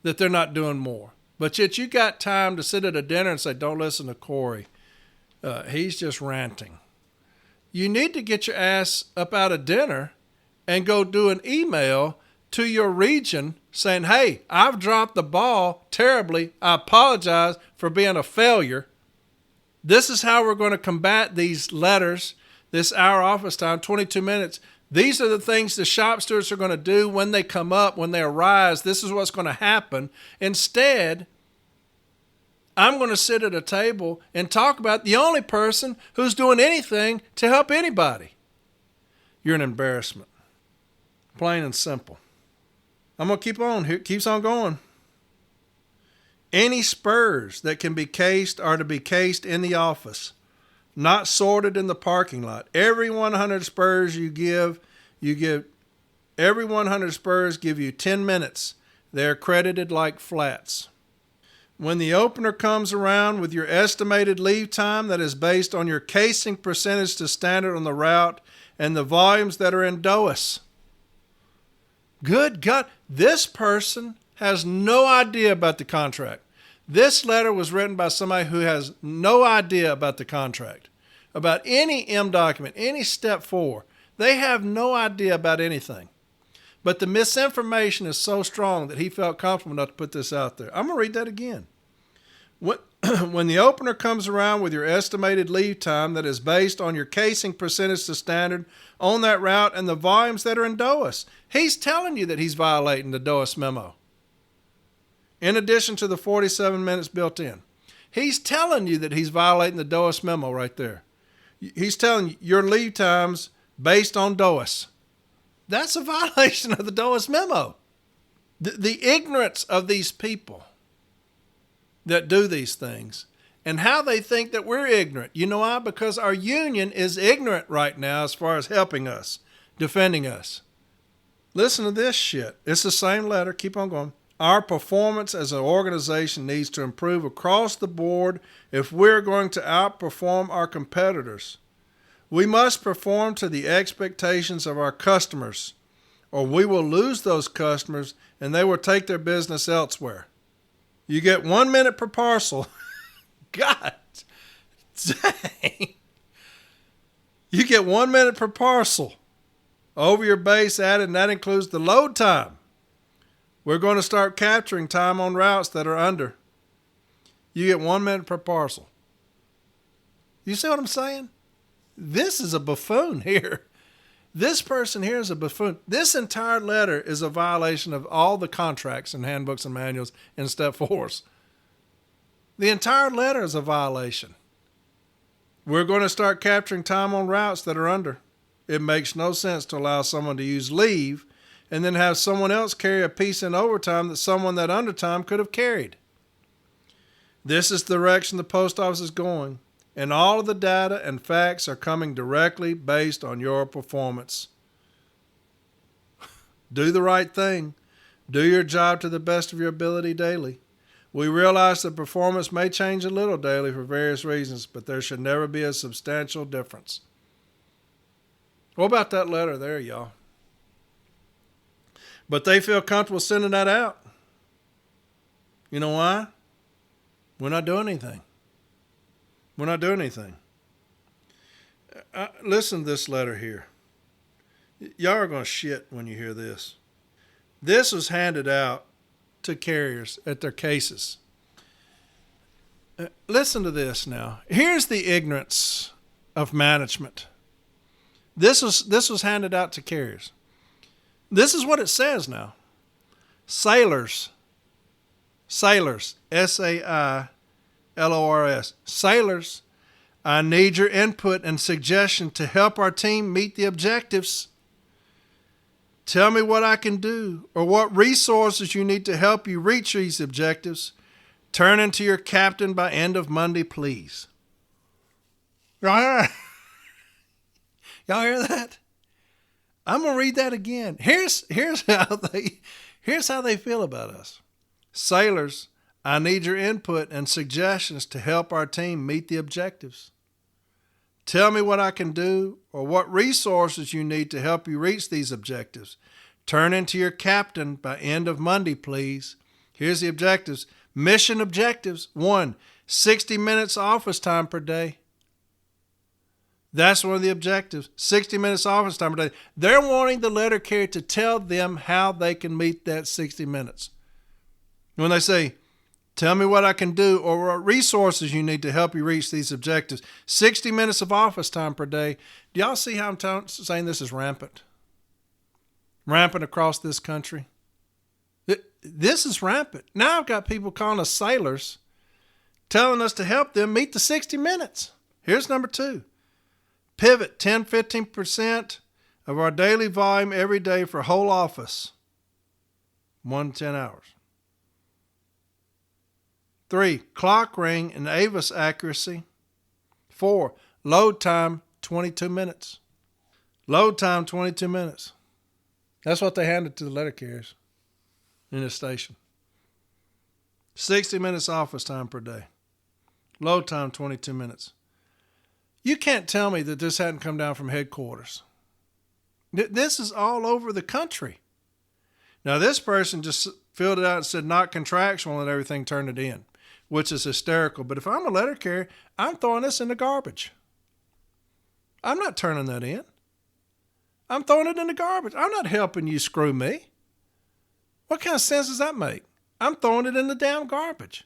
that they're not doing more. But yet you got time to sit at a dinner and say, don't listen to Corey. He's just ranting. You need to get your ass up out of dinner and go do an email to your region saying, hey, I've dropped the ball terribly. I apologize for being a failure. This is how we're going to combat these letters, this hour office time, 22 minutes. These are the things the shop stewards are going to do when they come up, when they arise. This is what's going to happen. Instead, I'm going to sit at a table and talk about the only person who's doing anything to help anybody. You're an embarrassment. Plain and simple. I'm going to keep on. Here, keeps on going. Any spurs that can be cased are to be cased in the office. not sorted in the parking lot. Every 100 spurs you give every 100 spurs give you 10 minutes. They're credited like flats. When the opener comes around with your estimated leave time that is based on your casing percentage to standard on the route and the volumes that are in DOAS. Good God, this person has no idea about the contract. This letter was written by somebody who has no idea about the contract, about any M document, any step 4. They have no idea about anything. But the misinformation is so strong that he felt comfortable enough to put this out there. I'm going to read that again. When the opener comes around with your estimated leave time that is based on your casing percentage to standard on that route and the volumes that are in DOAS, he's telling you that he's violating the DOAS memo. In addition to the 47 minutes built in. He's telling you that he's violating the DOAS memo right there. He's telling you your leave times based on DOAS. That's a violation of the DOAS memo. The ignorance of these people that do these things and how they think that we're ignorant. You know why? Because our union is ignorant right now as far as helping us, defending us. Listen to this shit. It's the same letter. Keep on going. Our performance as an organization needs to improve across the board if we're going to outperform our competitors. We must perform to the expectations of our customers, or we will lose those customers and they will take their business elsewhere. You get 1 minute per parcel. God dang. You get 1 minute per parcel over your base added, and that includes the load time. We're going to start capturing time on routes that are under. You get 1 minute per parcel. You see what I'm saying? This is a buffoon here. This person here is a buffoon. This entire letter is a violation of all the contracts and handbooks and manuals in step 4s. The entire letter is a violation. We're going to start capturing time on routes that are under. It makes no sense to allow someone to use leave and then have someone else carry a piece in overtime that someone that undertime could have carried. This is the direction the post office is going. And all of the data and facts are coming directly based on your performance. Do the right thing. Do your job to the best of your ability daily. We realize that performance may change a little daily for various reasons, but there should never be a substantial difference. What about that letter there, y'all? But they feel comfortable sending that out. You know why? We're not doing anything. We're not doing anything. Listen to this letter here. Y'all are going to shit when you hear this. This was handed out to carriers at their cases. Listen to this now. Here's the ignorance of management. This was handed out to carriers. This is what it says now. Sailors, S-A-I-L-O-R-S, sailors, I need your input and suggestion to help our team meet the objectives. Tell me what I can do or what resources you need to help you reach these objectives. Turn into your captain by end of Monday, please. Y'all hear that? I'm going to read that again. Here's how they feel about us. Sailors, I need your input and suggestions to help our team meet the objectives. Tell me what I can do or what resources you need to help you reach these objectives. Turn into your captain by end of Monday, please. Here's the objectives. Mission objectives. 1, 60 minutes office time per day. That's one of the objectives. 60 minutes office time per day. They're wanting the letter carrier to tell them how they can meet that 60 minutes. When they say, tell me what I can do or what resources you need to help you reach these objectives. 60 minutes of office time per day. Do y'all see how I'm saying this is rampant? Rampant across this country. This is rampant. Now I've got people calling us sailors, telling us to help them meet the 60 minutes. Here's number 2. Pivot 10-15% of our daily volume every day for whole office. 1 to 10 hours. 3, clock ring and Avis accuracy. 4, Load time, 22 minutes. Load time, 22 minutes. That's what they handed to the letter carriers in the station. 60 minutes office time per day. Load time, 22 minutes. You can't tell me that this hadn't come down from headquarters. This is all over the country. Now, this person just filled it out and said not contractual and everything, turned it in, which is hysterical. But if I'm a letter carrier, I'm throwing this in the garbage. I'm not turning that in. I'm throwing it in the garbage. I'm not helping you screw me. What kind of sense does that make? I'm throwing it in the damn garbage.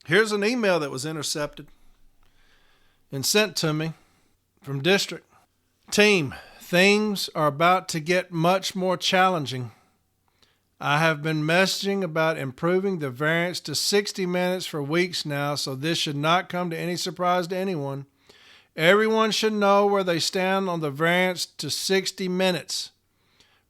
Here's an email that was intercepted and sent to me from district. Team, things are about to get much more challenging. I have been messaging about improving the variance to 60 minutes for weeks now, so this should not come to any surprise to anyone. Everyone should know where they stand on the variance to 60 minutes.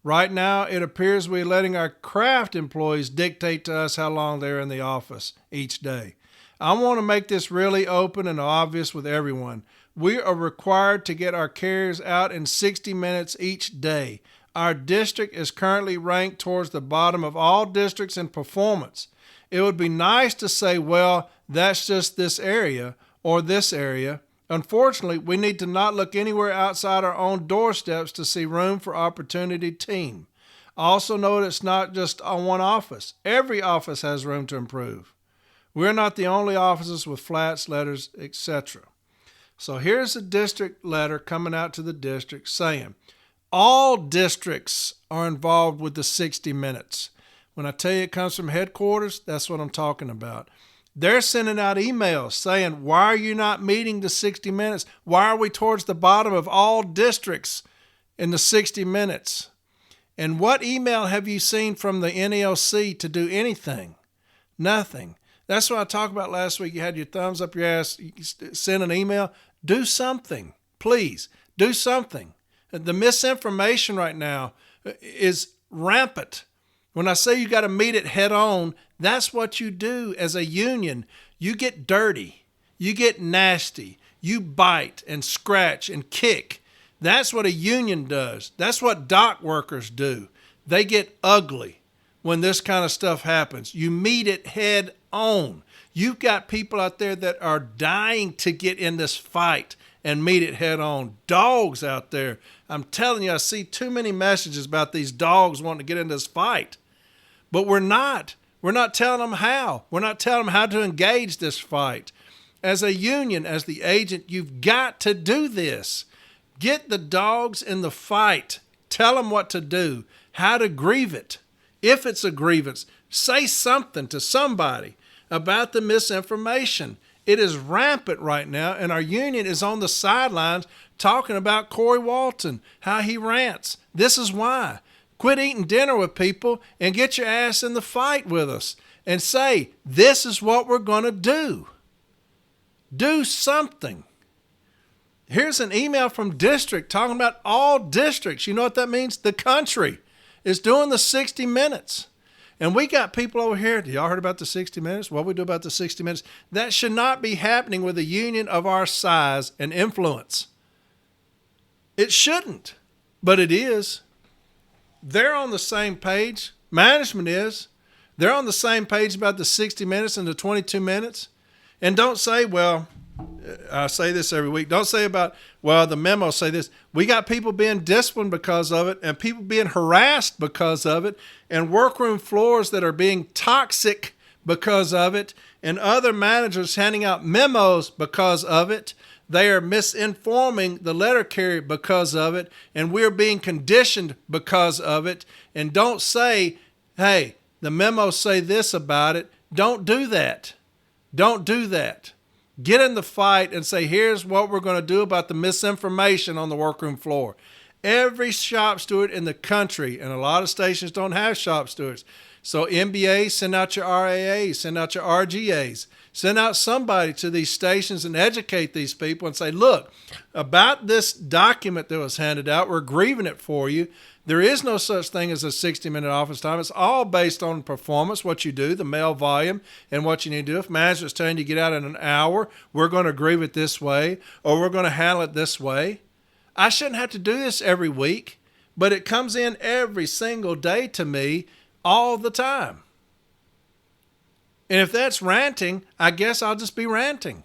Right now, it appears we're letting our craft employees dictate to us how long they're in the office each day. I want to make this really open and obvious with everyone. We are required to get our carriers out in 60 minutes each day. Our district is currently ranked towards the bottom of all districts in performance. It would be nice to say, well, that's just this area or this area. Unfortunately, we need to not look anywhere outside our own doorsteps to see room for opportunity, team. Also note it's not just on one office. Every office has room to improve. We're not the only offices with flats, letters, etc. So here's a district letter coming out to the district saying, all districts are involved with the 60 minutes. When I tell you it comes from headquarters, that's what I'm talking about. They're sending out emails saying, why are you not meeting the 60 minutes? Why are we towards the bottom of all districts in the 60 minutes? And what email have you seen from the NALC to do anything? Nothing. That's what I talked about last week. You had your thumbs up your ass, you send an email. Do something, please. Do something. The misinformation right now is rampant. When I say you got to meet it head on, that's what you do as a union. You get dirty. You get nasty. You bite and scratch and kick. That's what a union does. That's what dock workers do. They get ugly when this kind of stuff happens. You meet it head on. You've got people out there that are dying to get in this fight and meet it head on. Dogs out there. I'm telling you, I see too many messages about these dogs wanting to get in this fight. But we're not. We're not telling them how. We're not telling them how to engage this fight. As a union, as the agent, you've got to do this. Get the dogs in the fight. Tell them what to do, how to grieve it. If it's a grievance, say something to somebody about the misinformation. It is rampant right now, and our union is on the sidelines talking about Corey Walton, how he rants. This is why. Quit eating dinner with people and get your ass in the fight with us and say, this is what we're going to do. Do something. Here's an email from district talking about all districts. You know what that means? The country is doing the 60 minutes. And we got people over here. Y'all heard about the 60 minutes? What we do about the 60 minutes? That should not be happening with a union of our size and influence. It shouldn't, but it is. They're on the same page. Management is. They're on the same page about the 60 minutes and the 22 minutes. And don't say, well, I say this every week. Don't say about, well, the memos say this. We got people being disciplined because of it and people being harassed because of it and workroom floors that are being toxic because of it and other managers handing out memos because of it. They are misinforming the letter carrier because of it, and we're being conditioned because of it. And don't say, hey, the memos say this about it. Don't do that. Don't do that. Get in the fight and say, here's what we're going to do about the misinformation on the workroom floor. Every shop steward in the country, and a lot of stations don't have shop stewards. So MBA, send out your RAAs, send out your RGAs. Send out somebody to these stations and educate these people and say, look, about this document that was handed out, we're grieving it for you. There is no such thing as a 60-minute office time. It's all based on performance, what you do, the mail volume, and what you need to do. If management's telling you to get out in an hour, we're going to agree with this way, or we're going to handle it this way. I shouldn't have to do this every week, but it comes in every single day to me all the time. And if that's ranting, I guess I'll just be ranting.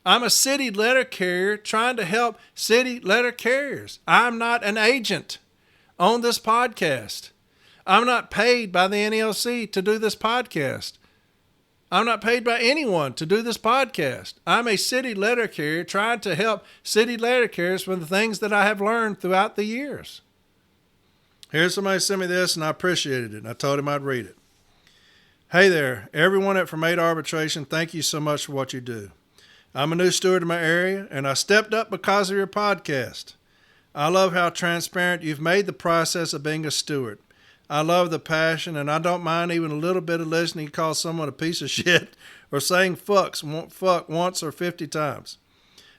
I'm a city letter carrier trying to help city letter carriers. I'm not an agent on this podcast. I'm not paid by the NALC to do this podcast. I'm not paid by anyone to do this podcast. I'm a city letter carrier trying to help city letter carriers with the things that I have learned throughout the years. Here's somebody sent me this, and I appreciated it, and I told him I'd read it. Hey there, everyone at From A to Arbitration, thank you so much for what you do. I'm a new steward in my area, and I stepped up because of your podcast. I love how transparent you've made the process of being a steward. I love the passion, and I don't mind even a little bit of listening to call someone a piece of shit or saying fuck once or 50 times.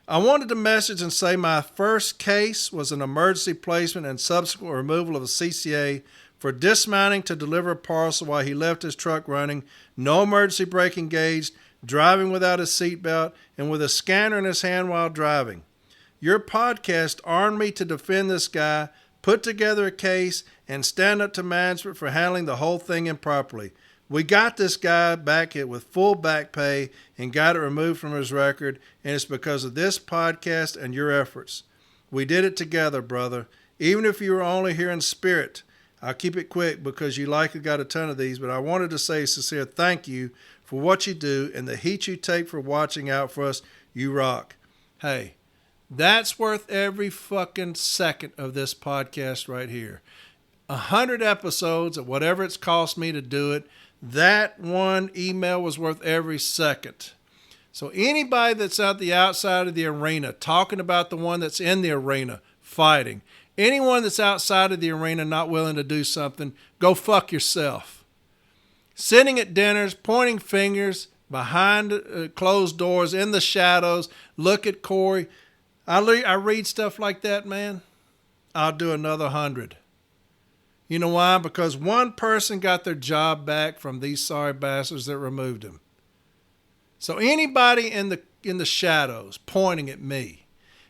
I wanted to message and say my first case was an emergency placement and subsequent removal of a CCA for dismounting to deliver a parcel while he left his truck running, no emergency brake engaged, driving without a seatbelt, and with a scanner in his hand while driving. Your podcast armed me to defend this guy, put together a case, and stand up to management for handling the whole thing improperly. We got this guy back with full back pay and got it removed from his record, and it's because of this podcast and your efforts. We did it together, brother. Even if you were only here in spirit, I'll keep it quick because you likely got a ton of these, but I wanted to say a sincere thank you for what you do and the heat you take for watching out for us. You rock. Hey, that's worth every fucking second of this podcast right here. 100 episodes at whatever it's cost me to do it. That one email was worth every second. So anybody that's out the outside of the arena talking about the one that's in the arena fighting, anyone that's outside of the arena not willing to do something, go fuck yourself. Sitting at dinners, pointing fingers behind closed doors in the shadows. Look at Corey. I read stuff like that, man. I'll do another 100. You know why? Because one person got their job back from these sorry bastards that removed him. So anybody in the shadows pointing at me,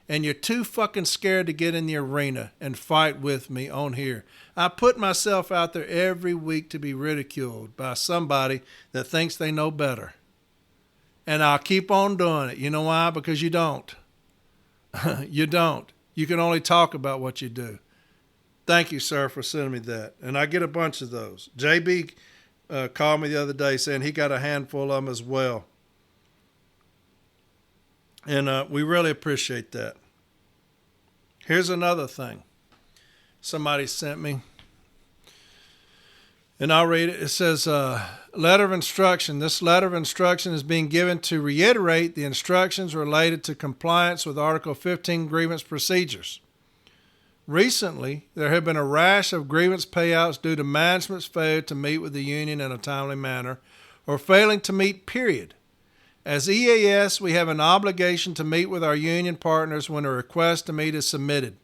and you're too fucking scared to get in the arena and fight with me on here. I put myself out there every week to be ridiculed by somebody that thinks they know better. And I'll keep on doing it. You know why? Because you don't. You don't. You can only talk about what you do. Thank you, sir, for sending me that. And I get a bunch of those. JB called me the other day saying he got a handful of them as well. And we really appreciate that. Here's another thing somebody sent me. And I'll read it. It says, letter of instruction. This letter of instruction is being given to reiterate the instructions related to compliance with Article 15 grievance procedures. Recently, there have been a rash of grievance payouts due to management's failure to meet with the union in a timely manner or failing to meet, period. As EAS, we have an obligation to meet with our union partners when a request to meet is submitted.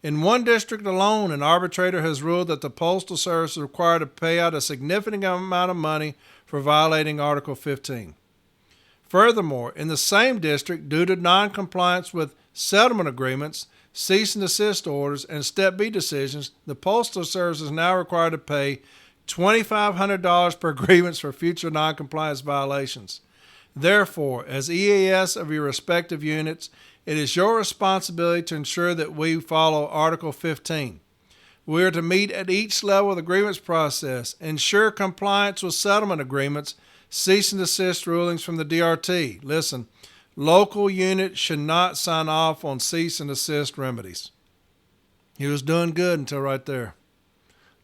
In one district alone, an arbitrator has ruled that the Postal Service is required to pay out a significant amount of money for violating Article 15. Furthermore, in the same district, due to noncompliance with settlement agreements, cease and desist orders, and Step B decisions, the Postal Service is now required to pay $2,500 per grievance for future noncompliance violations. Therefore, as EAS of your respective units, it is your responsibility to ensure that we follow Article 15. We are to meet at each level of the grievance process, ensure compliance with settlement agreements, cease and desist rulings from the DRT. Listen, local units should not sign off on cease and desist remedies. He was doing good until right there.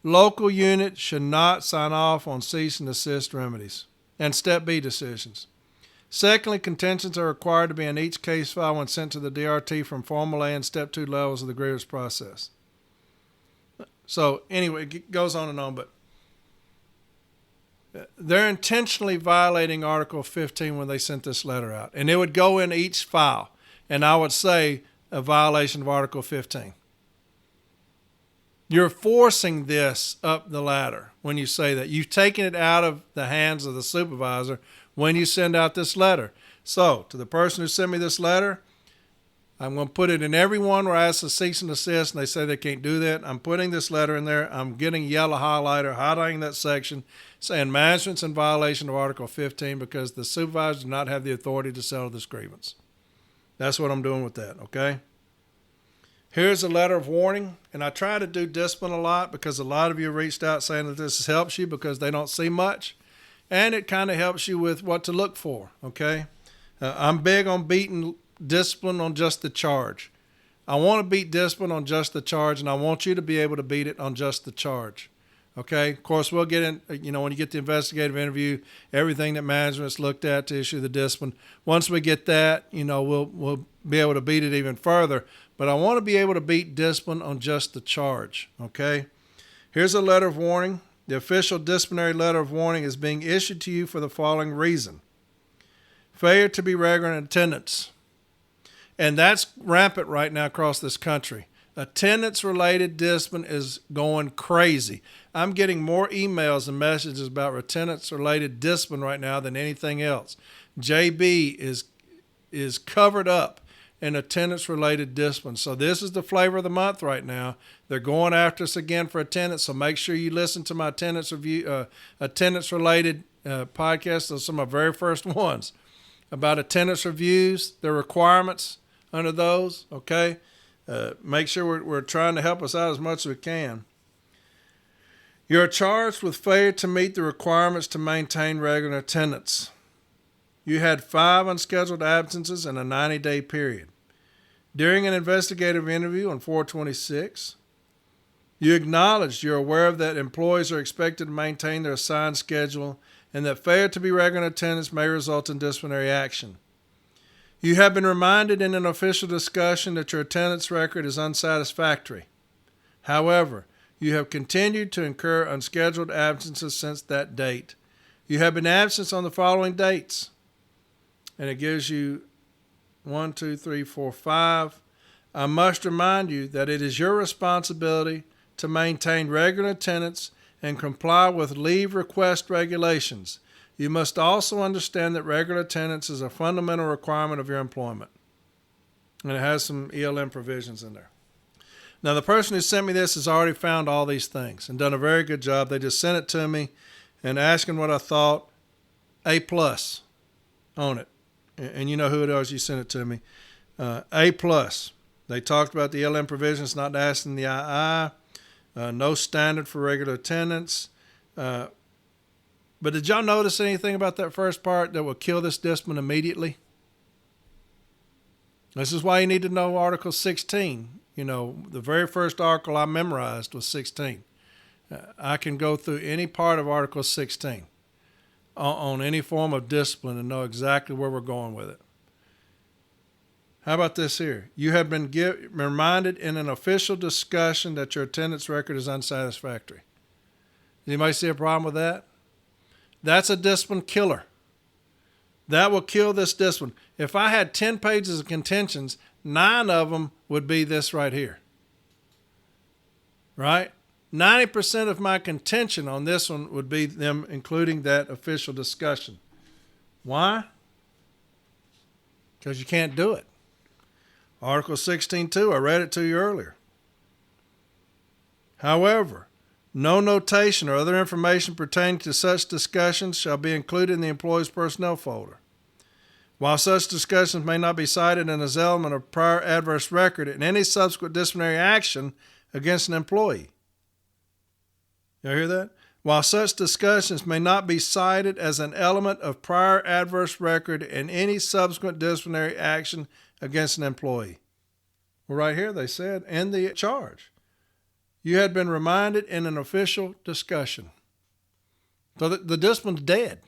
Local units should not sign off on cease and desist remedies and Step B decisions. Secondly, contentions are required to be in each case file when sent to the DRT from Formal A and Step 2 levels of the grievance process. So anyway, it goes on and on, but they're intentionally violating Article 15 when they sent this letter out. And it would go in each file, and I would say a violation of Article 15. You're forcing this up the ladder when you say that. You've taken it out of the hands of the supervisor when you send out this letter. So, to the person who sent me this letter, I'm going to put it in every one where I ask to cease and desist, and they say they can't do that. I'm putting this letter in there. I'm getting yellow highlighter, highlighting that section, saying management's in violation of Article 15 because the supervisor does not have the authority to settle this grievance. That's what I'm doing with that, okay? Here's a letter of warning, and I try to do discipline a lot because a lot of you reached out saying that this helps you because they don't see much, and it kind of helps you with what to look for, okay? I'm big on beating discipline on just the charge. I want to beat discipline on just the charge, and I want you to be able to beat it on just the charge. Okay? Of course, we'll get in, when you get the investigative interview, everything that management's looked at to issue the discipline. Once we get that, we'll be able to beat it even further. But I want to be able to beat discipline on just the charge. Okay? Here's a letter of warning. The official disciplinary letter of warning is being issued to you for the following reason. Failure to be regular in attendance. And that's rampant right now across this country. Attendance-related discipline is going crazy. I'm getting more emails and messages about attendance-related discipline right now than anything else. JB is covered up in attendance-related discipline. So this is the flavor of the month right now. They're going after us again for attendance, so make sure you listen to my attendance-related podcast. Those are some of my very first ones about attendance reviews, the requirements under those, okay? Make sure we're trying to help us out as much as we can. You're charged with failure to meet the requirements to maintain regular attendance. You had 5 unscheduled absences in a 90-day period. During an investigative interview on 4/26, you acknowledged you're aware of that employees are expected to maintain their assigned schedule and that failure to be regular in attendance may result in disciplinary action. You have been reminded in an official discussion that your attendance record is unsatisfactory. However, you have continued to incur unscheduled absences since that date. You have been absent on the following dates. And it gives you 1, 2, 3, 4, 5. I must remind you that it is your responsibility to maintain regular attendance and comply with leave request regulations. You must also understand that regular attendance is a fundamental requirement of your employment. And it has some ELM provisions in there. Now, the person who sent me this has already found all these things and done a very good job. They just sent it to me and asking what I thought. A+ on it. And you know who it was, you sent it to me. A+. They talked about the ELM provisions not asking the II. No standard for regular attendance. But did y'all notice anything about that first part that will kill this discipline immediately? This is why you need to know Article 16. The very first article I memorized was 16. I can go through any part of Article 16 on any form of discipline and know exactly where we're going with it. How about this here? You have been reminded in an official discussion that your attendance record is unsatisfactory. Anybody see a problem with that? That's a discipline killer. That will kill this discipline. If I had 10 pages of contentions, 9 of them would be this right here. Right? 90% of my contention on this one would be them including that official discussion. Why? Because you can't do it. Article 16.2, I read it to you earlier. However, no notation or other information pertaining to such discussions shall be included in the employee's personnel folder. While such discussions may not be cited as element of prior adverse record in any subsequent disciplinary action against an employee. You hear that? While such discussions may not be cited as an element of prior adverse record in any subsequent disciplinary action against an employee. Well, right here they said, in the charge. You had been reminded in an official discussion. So the discipline's dead.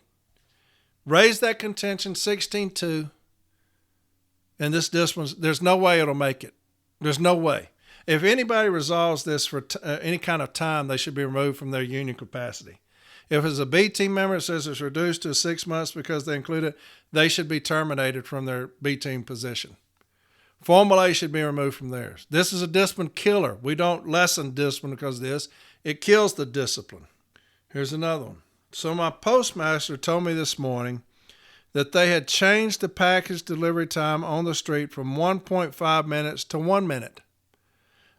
Raise that contention, 16.2, and this discipline, there's no way it'll make it. There's no way. If anybody resolves this for any kind of time, they should be removed from their union capacity. If it's a B team member that says it's reduced to 6 months because they include it, they should be terminated from their B team position. Formal A should be removed from theirs. This is a discipline killer. We don't lessen discipline because of this. It kills the discipline. Here's another one. So my postmaster told me this morning that they had changed the package delivery time on the street from 1.5 minutes to 1 minute.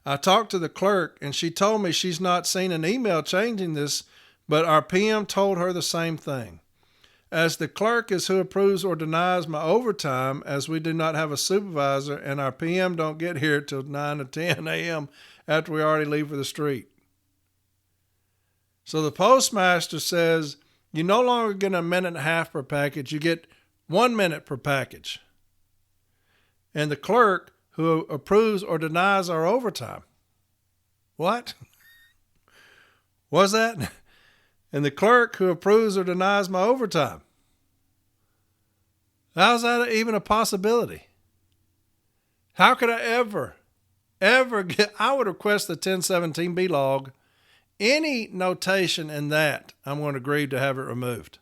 I talked to the clerk, and she told me she's not seen an email changing this, but our PM told her the same thing. As the clerk is who approves or denies my overtime, as we do not have a supervisor and our PM don't get here till 9 or 10 a.m. after we already leave for the street. So the postmaster says, you no longer get a minute and a half per package, you get 1 minute per package. And the clerk who approves or denies our overtime. What? What's that? And the clerk who approves or denies my overtime. How's that even a possibility? How could I ever get, I would request the 1017B log. Any notation in that, I'm going to agree to have it removed.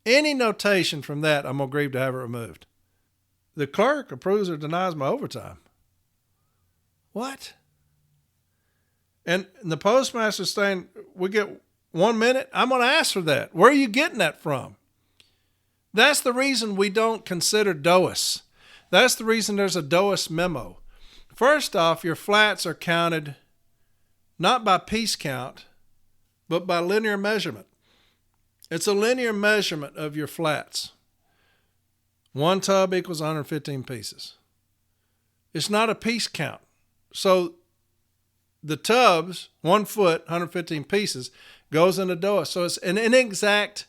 Any notation from that, I'm going to agree to have it removed. The clerk approves or denies my overtime. What? And the postmaster's saying, we get 1 minute? I'm going to ask for that. Where are you getting that from? That's the reason we don't consider DOAS. That's the reason there's a DOAS memo. First off, your flats are counted not by piece count, but by linear measurement. It's a linear measurement of your flats. 1 tub equals 115 pieces. It's not a piece count. So the tubs, 1 foot, 115 pieces, goes into DOAS. So it's an inexact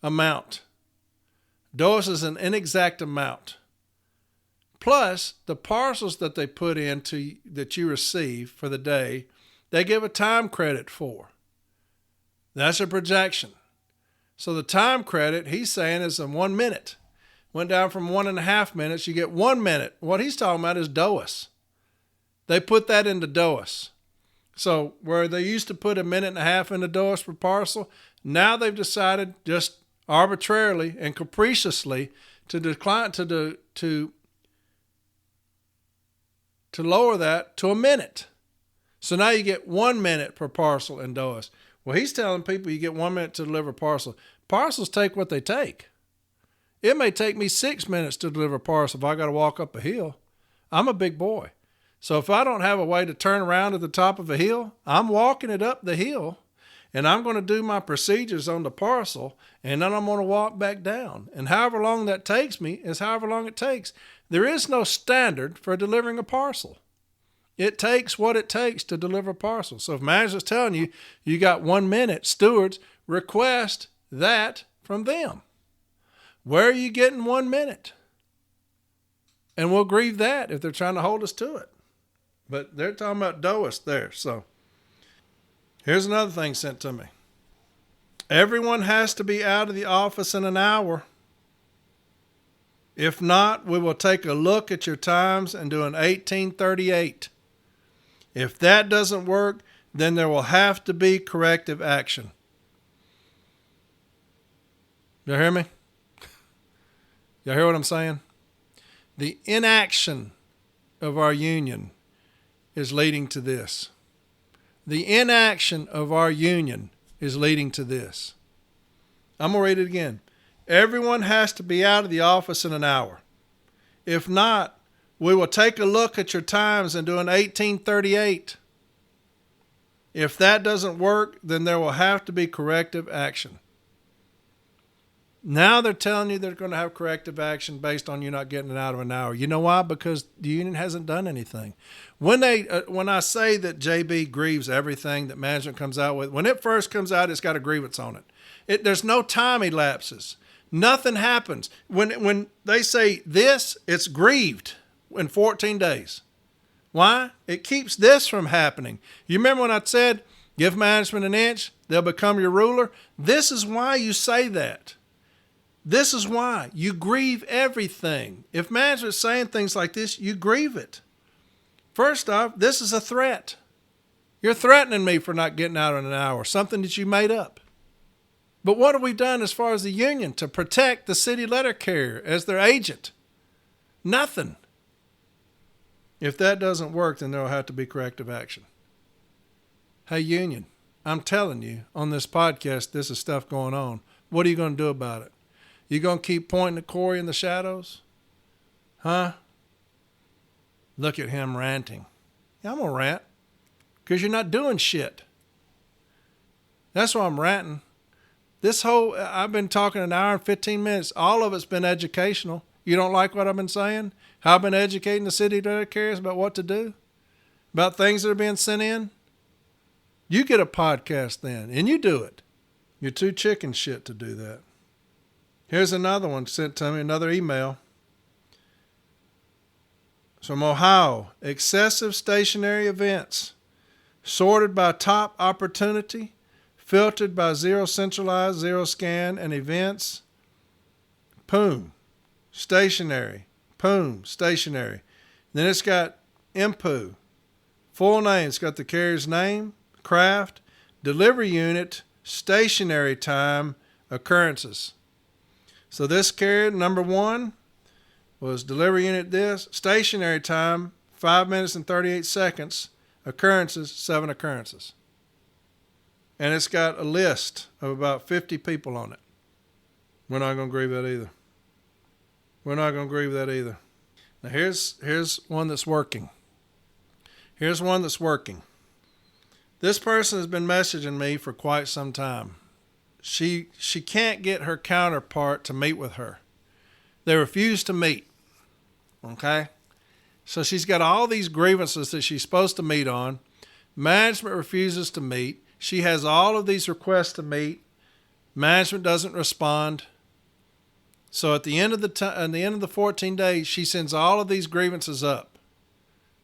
amount. DOAS is an inexact amount. Plus, the parcels that they put into that you receive for the day, they give a time credit for. That's a projection. So the time credit, he's saying, is in 1 minute. Went down from 1.5 minutes, you get 1 minute. What he's talking about is DOAS. They put that into DOAS. So where they used to put 1.5 minutes into DOAS per parcel, now they've decided just arbitrarily and capriciously to decline to lower that to 1 minute. So now you get 1 minute per parcel in DOAS. Well, he's telling people you get 1 minute to deliver a parcel. Parcels take what they take. It may take me 6 minutes to deliver a parcel if I got to walk up a hill. I'm a big boy. So if I don't have a way to turn around at the top of a hill, I'm walking it up the hill, and I'm going to do my procedures on the parcel, and then I'm going to walk back down. And however long that takes me is however long it takes. There is no standard for delivering a parcel. It takes what it takes to deliver a parcel. So if manager's telling you, you got 1 minute, stewards, request that from them. Where are you getting 1 minute? And we'll grieve that if they're trying to hold us to it. But they're talking about DOAS there. So here's another thing sent to me. Everyone has to be out of the office in an hour. If not, we will take a look at your times and do an 1838. If that doesn't work, then there will have to be corrective action. You hear me? You hear what I'm saying? The inaction of our union is leading to this. The inaction of our union is leading to this. I'm going to read it again. Everyone has to be out of the office in an hour. If not, we will take a look at your times and do an 1838. If that doesn't work, then there will have to be corrective action. Now they're telling you they're going to have corrective action based on you not getting it out of an hour. You know why? Because the union hasn't done anything. When I say that JB grieves everything that management comes out with, when it first comes out, it's got a grievance on it. There's no time elapses. Nothing happens. When they say this, it's grieved in 14 days. Why? It keeps this from happening. You remember when I said, give management an inch, they'll become your ruler? This is why you say that. This is why you grieve everything. If management's saying things like this, you grieve it. First off, this is a threat. You're threatening me for not getting out in an hour, something that you made up. But what have we done as far as the union to protect the city letter carrier as their agent? Nothing. If that doesn't work, then there will have to be corrective action. Hey, union, I'm telling you on this podcast, this is stuff going on. What are you going to do about it? You going to keep pointing at Corey in the shadows? Huh? Look at him ranting. Yeah, I'm going to rant because you're not doing shit. That's why I'm ranting. I've been talking an hour and 15 minutes. All of it's been educational. You don't like what I've been saying? How I've been educating the city that cares about what to do? About things that are being sent in? You get a podcast then, and you do it. You're too chicken shit to do that. Here's another one sent to me, another email. It's from Ohio. Excessive stationary events. Sorted by top opportunity. Filtered by zero centralized, zero scan, and events. Poom. Stationary. Poom. Stationary. Then it's got IMPU. Full name. It's got the carrier's name, craft, delivery unit, stationary time, occurrences. So this carrier, number 1, was delivery unit this, stationary time, 5 minutes and 38 seconds, occurrences, 7 occurrences. And it's got a list of about 50 people on it. We're not going to agree with that either. We're not going to agree with that either. Now here's one that's working. Here's one that's working. This person has been messaging me for quite some time. She can't get her counterpart to meet with her. They refuse to meet. Okay? So she's got all these grievances that she's supposed to meet on. Management refuses to meet. She has all of these requests to meet. Management doesn't respond. So at the end of the 14 days, she sends all of these grievances up.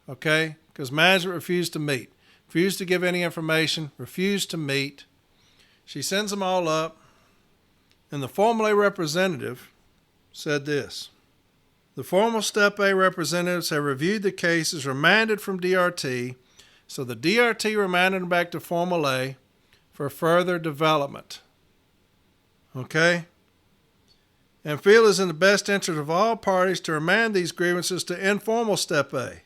Okay? Because management refused to meet. Refused to give any information. Refused to meet. She sends them all up. And the Formal A representative said this. The formal Step A representatives have reviewed the cases remanded from DRT. So the DRT remanded them back to Formal A for further development. Okay? And feel it is in the best interest of all parties to remand these grievances to informal Step A.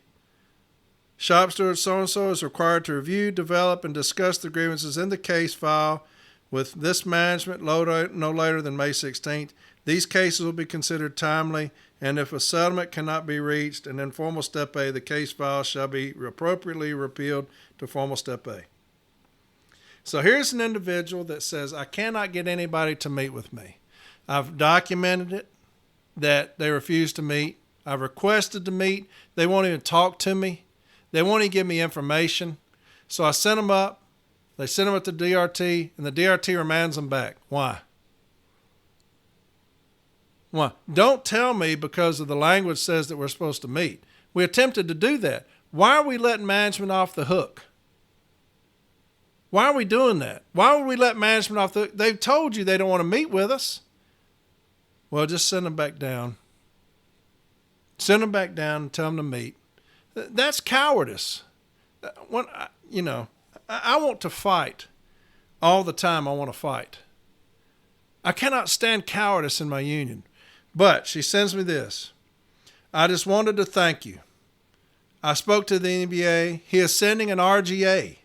Shop steward so-and-so is required to review, develop, and discuss the grievances in the case file with this management no later than May 16th. These cases will be considered timely, and if a settlement cannot be reached, an informal Step A, the case file shall be appropriately repealed to formal Step A. So here's an individual that says, I cannot get anybody to meet with me. I've documented it, that they refuse to meet. I've requested to meet. They won't even talk to me. They won't even give me information. So I sent them up. They sent them up to DRT, and the DRT remands them back. Why? Why? Don't tell me because of the language says that we're supposed to meet. We attempted to do that. Why are we letting management off the hook? Why are we doing that? Why would we let management off the hook? They've told you they don't want to meet with us. Well, just send them back down. Send them back down and tell them to meet. That's cowardice. I want to fight. All the time I want to fight. I cannot stand cowardice in my union. But she sends me this. I just wanted to thank you. I spoke to the NBA. He is sending an RGA.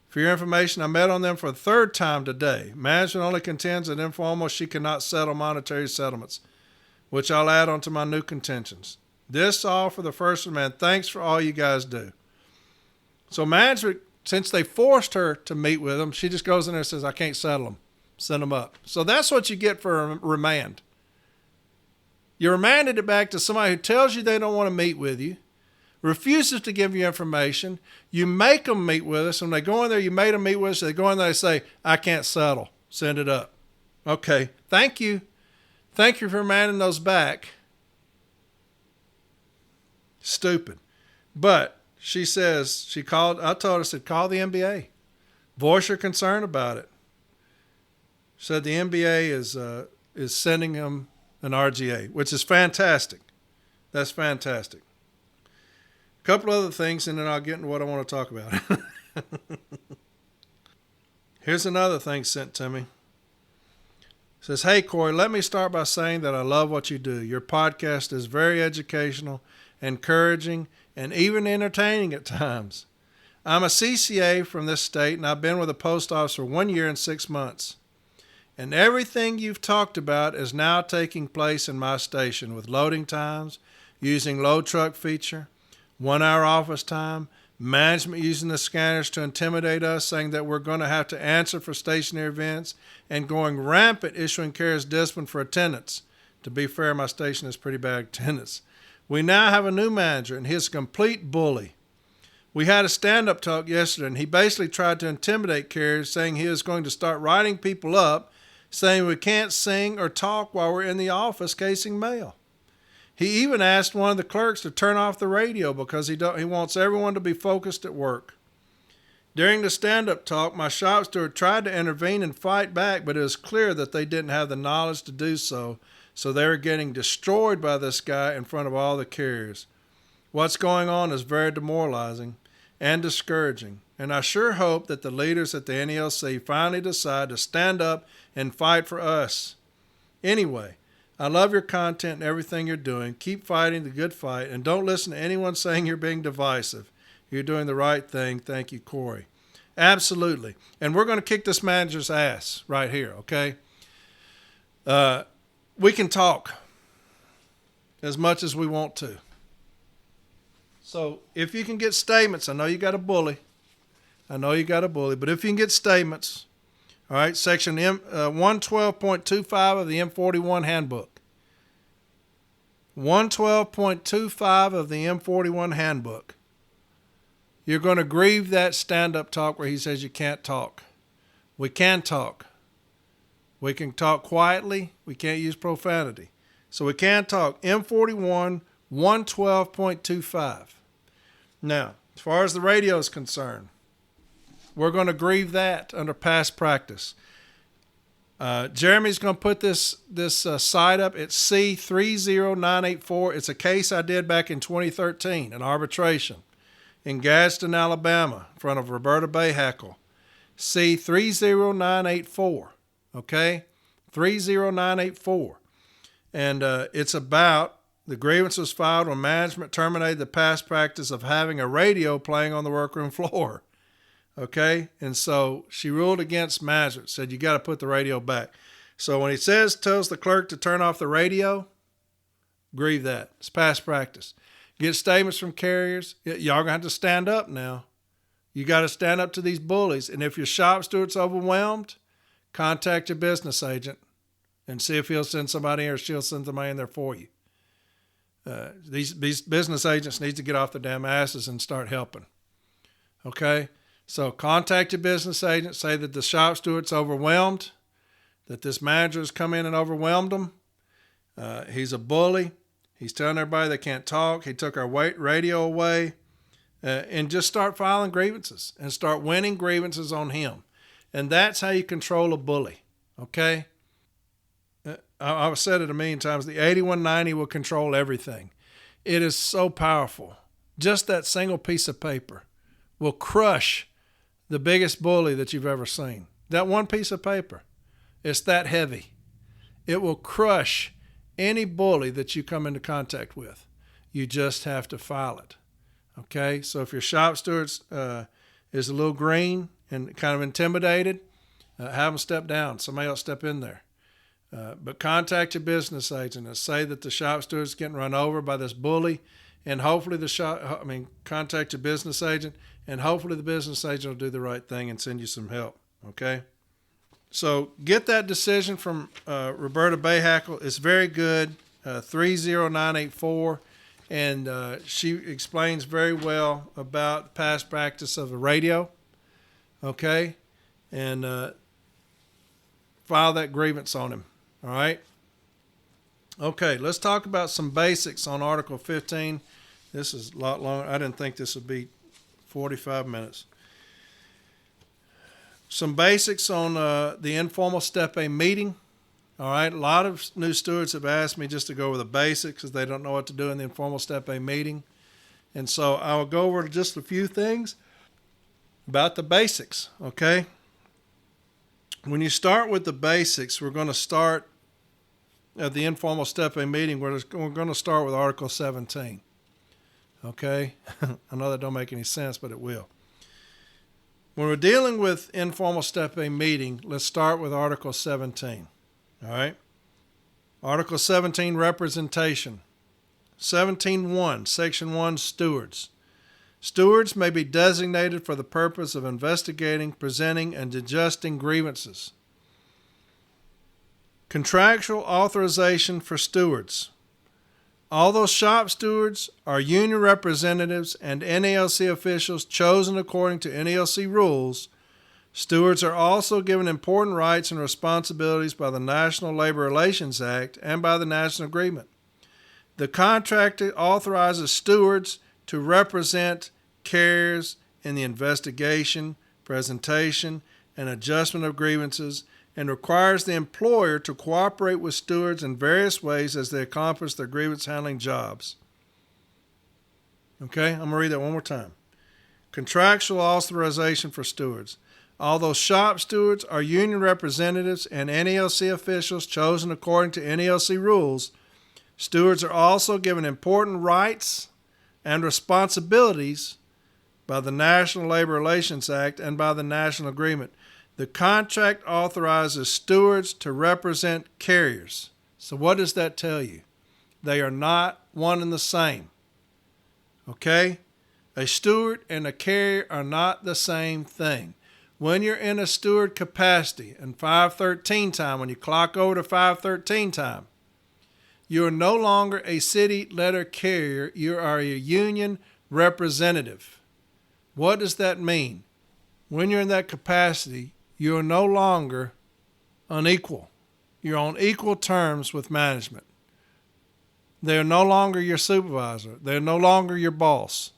For your information, I met on them for the 3rd time today. Management only contends that informal she cannot settle monetary settlements, which I'll add on to my new contentions. This all for the first remand. Thanks for all you guys do. So management, since they forced her to meet with them, she just goes in there and says, I can't settle them. Send them up. So that's what you get for a remand. You remanded it back to somebody who tells you they don't want to meet with you, refuses to give you information. You make them meet with us. When they go in there, you made them meet with us. They go in there and say, I can't settle. Send it up. Okay. Thank you. Thank you for remanding those back. Stupid. But she says, I told her, I said, call the NBA. Voice your concern about it. Said the NBA is sending them an RGA, which is fantastic. That's fantastic. A couple other things, and then I'll get into what I want to talk about. Here's another thing sent to me. It says, hey, Corey, let me start by saying that I love what you do. Your podcast is very educational encouraging, and even entertaining at times. I'm a CCA from this state, and I've been with the post office for 1 year and 6 months. And everything you've talked about is now taking place in my station with loading times, using load truck feature, 1 hour office time, management using the scanners to intimidate us, saying that we're going to have to answer for stationary events, and going rampant issuing carriers discipline for attendance. To be fair, my station is pretty bad attendance. We now have a new manager, and he's a complete bully. We had a stand-up talk yesterday, and he basically tried to intimidate carriers, saying he was going to start writing people up, saying we can't sing or talk while we're in the office casing mail. He even asked one of the clerks to turn off the radio because he wants everyone to be focused at work. During the stand-up talk, my shop steward tried to intervene and fight back, but it was clear that they didn't have the knowledge to do so, so they were getting destroyed by this guy in front of all the carriers. What's going on is very demoralizing and discouraging, and I sure hope that the leaders at the NALC finally decide to stand up and fight for us. Anyway, I love your content and everything you're doing. Keep fighting the good fight, and don't listen to anyone saying you're being divisive. You're doing the right thing. Thank you, Corey. Absolutely. And we're going to kick this manager's ass right here, okay? We can talk as much as we want to. So if you can get statements, I know you got a bully. But if you can get statements, all right, section 112.25 of the M41 handbook. 112.25 of the M41 handbook. You're going to grieve that stand-up talk where he says you can't talk. We can talk. We can talk quietly. We can't use profanity. So we can talk. M41, 112.25. Now, as far as the radio is concerned, we're going to grieve that under past practice. Jeremy's going to put this site up. It's C30984. It's a case I did back in 2013, an arbitration in Gadsden, Alabama, in front of Roberta Bayhackle. C30984. Okay? 30984. And it's about the grievance was filed when management terminated the past practice of having a radio playing on the workroom floor. Okay? And so she ruled against management, said you got to put the radio back. So when he tells the clerk to turn off the radio, grieve that. It's past practice. Get statements from carriers. Y'all going to have to stand up now. You got to stand up to these bullies. And if your shop steward's overwhelmed, contact your business agent and see if he'll send somebody or she'll send somebody in there for you. These business agents need to get off their damn asses and start helping. Okay? So contact your business agent. Say that the shop steward's overwhelmed, that this manager has come in and overwhelmed them. He's a bully. He's telling everybody they can't talk. He took our radio away. And just start filing grievances and start winning grievances on him. And that's how you control a bully. Okay? I've said it a million times. The 8190 will control everything. It is so powerful. Just that single piece of paper will crush the biggest bully that you've ever seen. That one piece of paper. It's that heavy. It will crush any bully that you come into contact with. You just have to file it. Okay? So if your shop steward is a little green and kind of intimidated, have them step down. Somebody else step in there. But contact your business agent and say that the shop steward's getting run over by this bully, and hopefully contact your business agent, and hopefully the business agent will do the right thing and send you some help. Okay? So get that decision from Roberta Bayhackle. It's very good, 30984, and she explains very well about past practice of the radio. Okay? And file that grievance on him. All right? Okay, let's talk about some basics on Article 15. This is a lot longer. I didn't think this would be 45 minutes. Some basics on the informal Step A meeting. All right, a lot of new stewards have asked me just to go over the basics because they don't know what to do in the informal Step A meeting. And so I will go over just a few things about the basics, okay? When you start with the basics, we're going to start at the informal Step A meeting. We're going to start with Article 17. Okay? I know that don't make any sense, but it will. When we're dealing with informal step A meeting, let's start with Article 17. All right? Article 17, representation. 17.1, Section 1, stewards. Stewards may be designated for the purpose of investigating, presenting, and adjusting grievances. Contractual authorization for stewards. Although shop stewards are union representatives and NALC officials chosen according to NALC rules, stewards are also given important rights and responsibilities by the National Labor Relations Act and by the National Agreement. The contract authorizes stewards to represent carriers in the investigation, presentation, and adjustment of grievances, and requires the employer to cooperate with stewards in various ways as they accomplish their grievance handling jobs. Okay, I'm going to read that one more time. Contractual authorization for stewards. Although shop stewards are union representatives and NALC officials chosen according to NALC rules, stewards are also given important rights and responsibilities by the National Labor Relations Act and by the National Agreement. The contract authorizes stewards to represent carriers. So what does that tell you? They are not one and the same. Okay? A steward and a carrier are not the same thing. When you're in a steward capacity in 513 time, when you clock over to 513 time, you are no longer a city letter carrier. You are a union representative. What does that mean? When you're in that capacity, you are no longer unequal. You're on equal terms with management. They are no longer your supervisor. They're no longer your boss,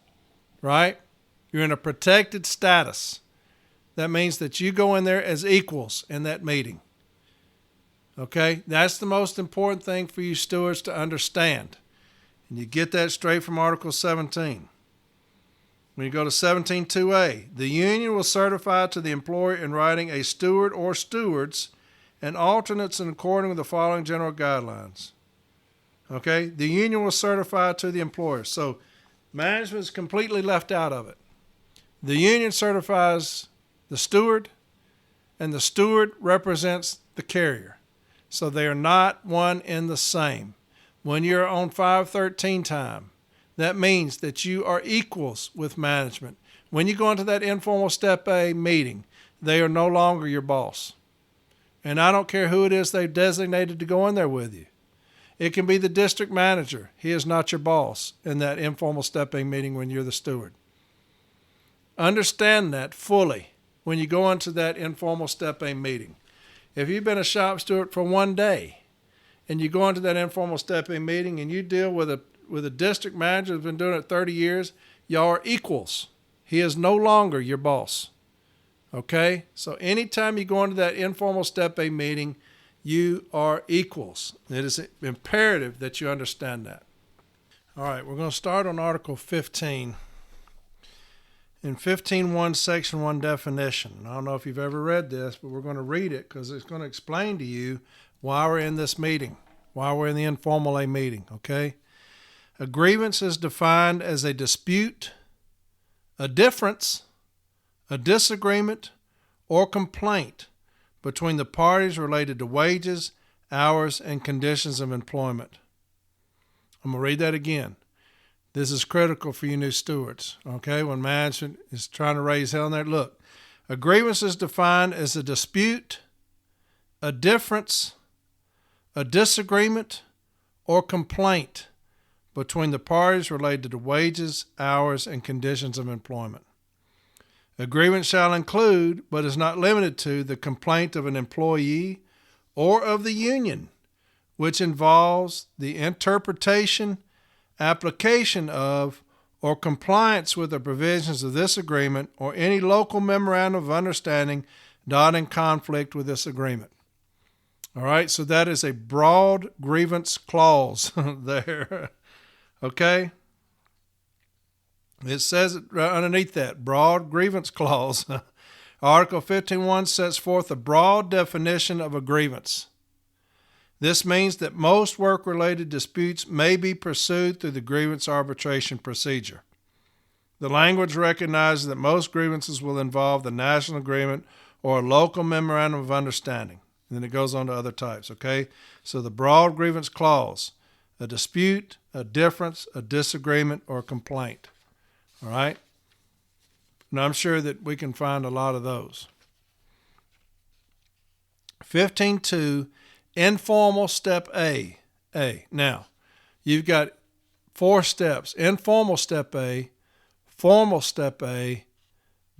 right? You're in a protected status. That means that you go in there as equals in that meeting. Okay? That's the most important thing for you stewards to understand. And you get that straight from Article 17. When you go to 17.2a, the union will certify to the employer in writing a steward or stewards and alternates in accordance with the following general guidelines. Okay? The union will certify to the employer. So management is completely left out of it. The union certifies the steward, and the steward represents the carrier. So they are not one and the same. When you're on 513 time, that means that you are equals with management. When you go into that informal step A meeting, they are no longer your boss. And I don't care who it is they've designated to go in there with you. It can be the district manager. He is not your boss in that informal step A meeting when you're the steward. Understand that fully when you go into that informal step A meeting. If you've been a shop steward for one day and you go into that informal step A meeting and you deal with a district manager who's been doing it 30 years, y'all are equals. He is no longer your boss. Okay? So anytime you go into that informal step A meeting, you are equals. It is imperative that you understand that. All right, we're going to start on Article 15. In 15.1, Section 1 definition. I don't know if you've ever read this, but we're going to read it because it's going to explain to you why we're in this meeting, why we're in the informal A meeting, okay? A grievance is defined as a dispute, a difference, a disagreement, or complaint between the parties related to wages, hours, and conditions of employment. I'm going to read that again. This is critical for you new stewards, okay? When management is trying to raise hell in there, look, a grievance is defined as a dispute, a difference, a disagreement, or complaint between the parties related to wages, hours, and conditions of employment. A grievance shall include, but is not limited to, the complaint of an employee or of the union, which involves the interpretation, application of, or compliance with the provisions of this agreement or any local memorandum of understanding not in conflict with this agreement. All right, so that is a broad grievance clause there. Okay? It says it right underneath that, broad grievance clause. Article 15.1 sets forth a broad definition of a grievance. This means that most work-related disputes may be pursued through the grievance arbitration procedure. The language recognizes that most grievances will involve the national agreement or a local memorandum of understanding. And then it goes on to other types, okay? So the broad grievance clause, a dispute, a difference, a disagreement, or a complaint, all right? And I'm sure that we can find a lot of those. 15.2, informal step A. Now, you've got 4 steps. Informal step A, formal step A,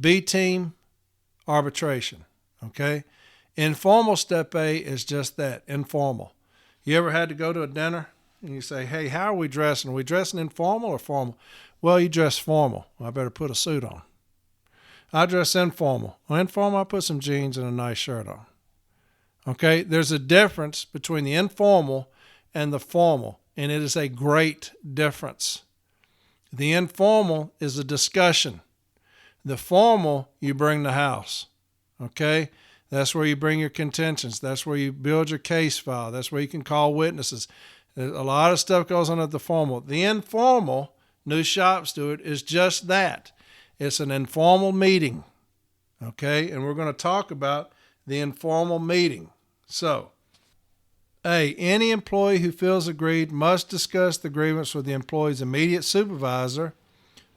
B team, arbitration, okay? Informal step A is just that, informal. You ever had to go to a dinner and you say, hey, how are we dressing? Are we dressing informal or formal? Well, you dress formal. Well, I better put a suit on. I dress informal. Well, informal, I put some jeans and a nice shirt on. Okay, there's a difference between the informal and the formal, and it is a great difference. The informal is a discussion. The formal, you bring the house. Okay, that's where you bring your contentions. That's where you build your case file. That's where you can call witnesses. A lot of stuff goes on at the formal. The informal, new shops do it, is just that. It's an informal meeting. Okay, and we're going to talk about the informal meeting. So, A, any employee who feels aggrieved must discuss the grievance with the employee's immediate supervisor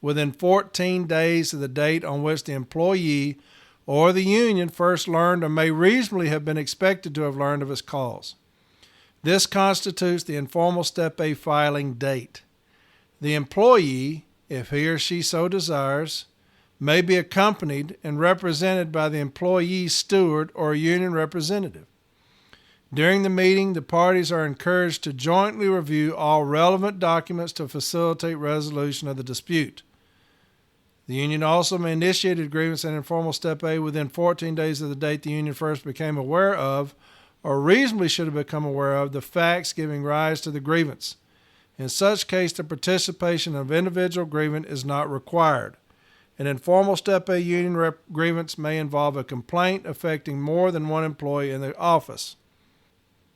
within 14 days of the date on which the employee or the union first learned or may reasonably have been expected to have learned of its cause. This constitutes the informal step A filing date. The employee, if he or she so desires, may be accompanied and represented by the employee's steward or union representative. During the meeting, the parties are encouraged to jointly review all relevant documents to facilitate resolution of the dispute. The union also may initiate a grievance and informal step A within 14 days of the date the union first became aware of, or reasonably should have become aware of, the facts giving rise to the grievance. In such case, the participation of individual grievant is not required. An informal step A union grievance may involve a complaint affecting more than one employee in the office.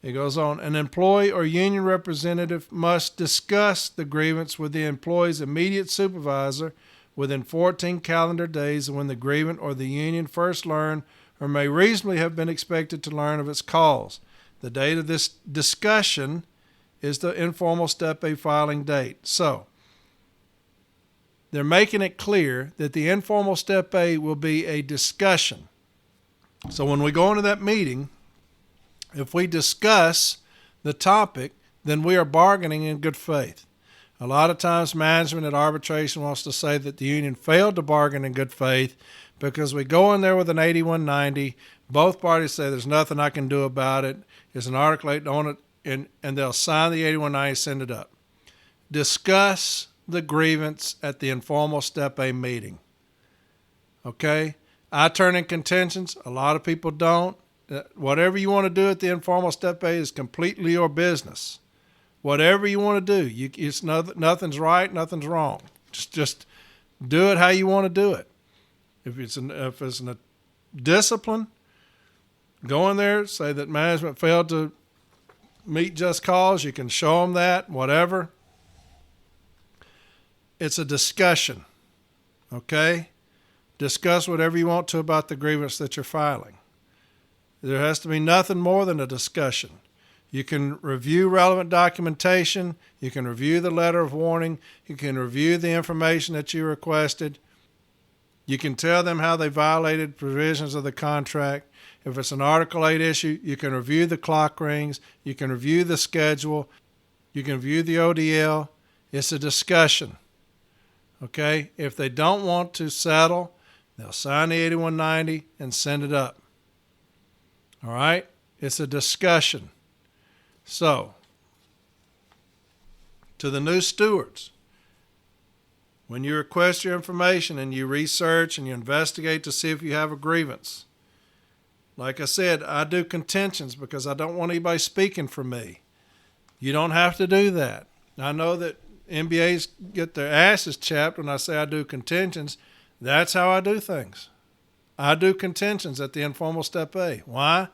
It goes on, an employee or union representative must discuss the grievance with the employee's immediate supervisor within 14 calendar days of when the grievant or the union first learned or may reasonably have been expected to learn of its cause. The date of this discussion is the informal step A filing date. So, they're making it clear that the informal step A will be a discussion. So when we go into that meeting, if we discuss the topic, then we are bargaining in good faith. A lot of times management at arbitration wants to say that the union failed to bargain in good faith because we go in there with an 8190, both parties say there's nothing I can do about it, there's an Article 8 on it, and they'll sign the 8190, send it up. Discuss the grievance at the informal step A meeting. Okay? I turn in contentions. A lot of people don't. Whatever you want to do at the informal step A is completely your business. Whatever you want to do, it's nothing's right, nothing's wrong. Just do it how you want to do it. If it's a discipline, go in there, say that management failed to meet just cause. You can show them that, whatever. It's a discussion, okay? Discuss whatever you want to about the grievance that you're filing. There has to be nothing more than a discussion. You can review relevant documentation. You can review the letter of warning. You can review the information that you requested. You can tell them how they violated provisions of the contract. If it's an Article 8 issue, you can review the clock rings. You can review the schedule. You can review the ODL. It's a discussion. Okay? If they don't want to settle, they'll sign the 8190 and send it up. All right? It's a discussion. So, to the new stewards, when you request your information and you research and you investigate to see if you have a grievance, like I said, I do contentions because I don't want anybody speaking for me. You don't have to do that. I know that MBAs get their asses chapped when I say I do contentions. That's how I do things. I do contentions at the informal step A. Why?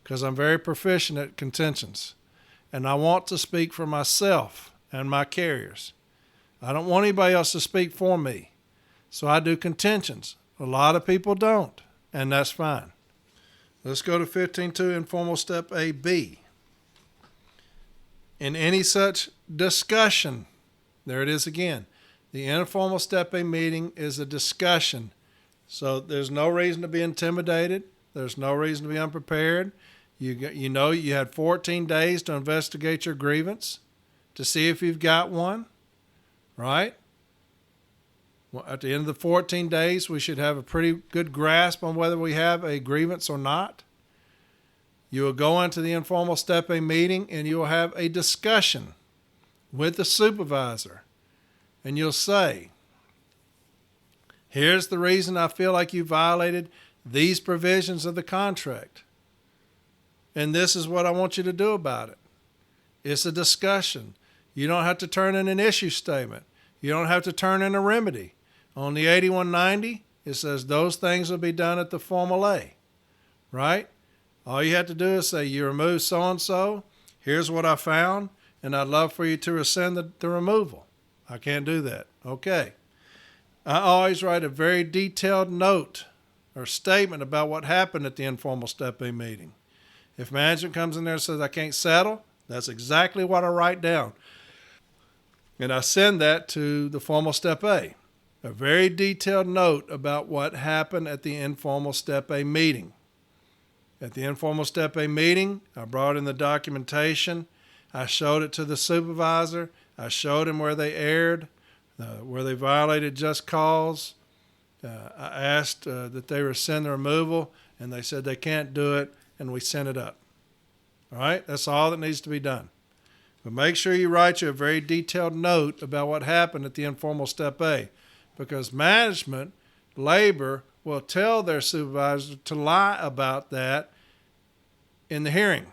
Because I'm very proficient at contentions. and I want to speak for myself and my carriers. I don't want anybody else to speak for me. So I do contentions. A lot of people don't, and that's fine. Let's go to 15.2, informal step AB. In any such discussion, there it is again. The informal step A meeting is a discussion. So there's no reason to be intimidated. There's no reason to be unprepared. You know you had 14 days to investigate your grievance to see if you've got one, right? Well, at the end of the 14 days, we should have a pretty good grasp on whether we have a grievance or not. You will go into the informal step A meeting and you will have a discussion with the supervisor. And you'll say, here's the reason I feel like you violated these provisions of the contract. And this is what I want you to do about it. It's a discussion. You don't have to turn in an issue statement. You don't have to turn in a remedy. On the 8190, it says those things will be done at the formal A, right? All you have to do is say, you remove so-and-so, here's what I found, and I'd love for you to rescind the removal. I can't do that. Okay. I always write a very detailed note or statement about what happened at the informal step A meeting. If management comes in there and says I can't settle, that's exactly what I write down. And I send that to the formal step A. A very detailed note about what happened at the informal step A meeting. At the informal step A meeting, I brought in the documentation. I showed it to the supervisor. I showed him where they erred, where they violated just cause. I asked that they rescind the removal, and they said they can't do it, and we sent it up. All right? That's all that needs to be done. But make sure you write you a very detailed note about what happened at the informal step A, because management, labor, will tell their supervisor to lie about that in the hearing,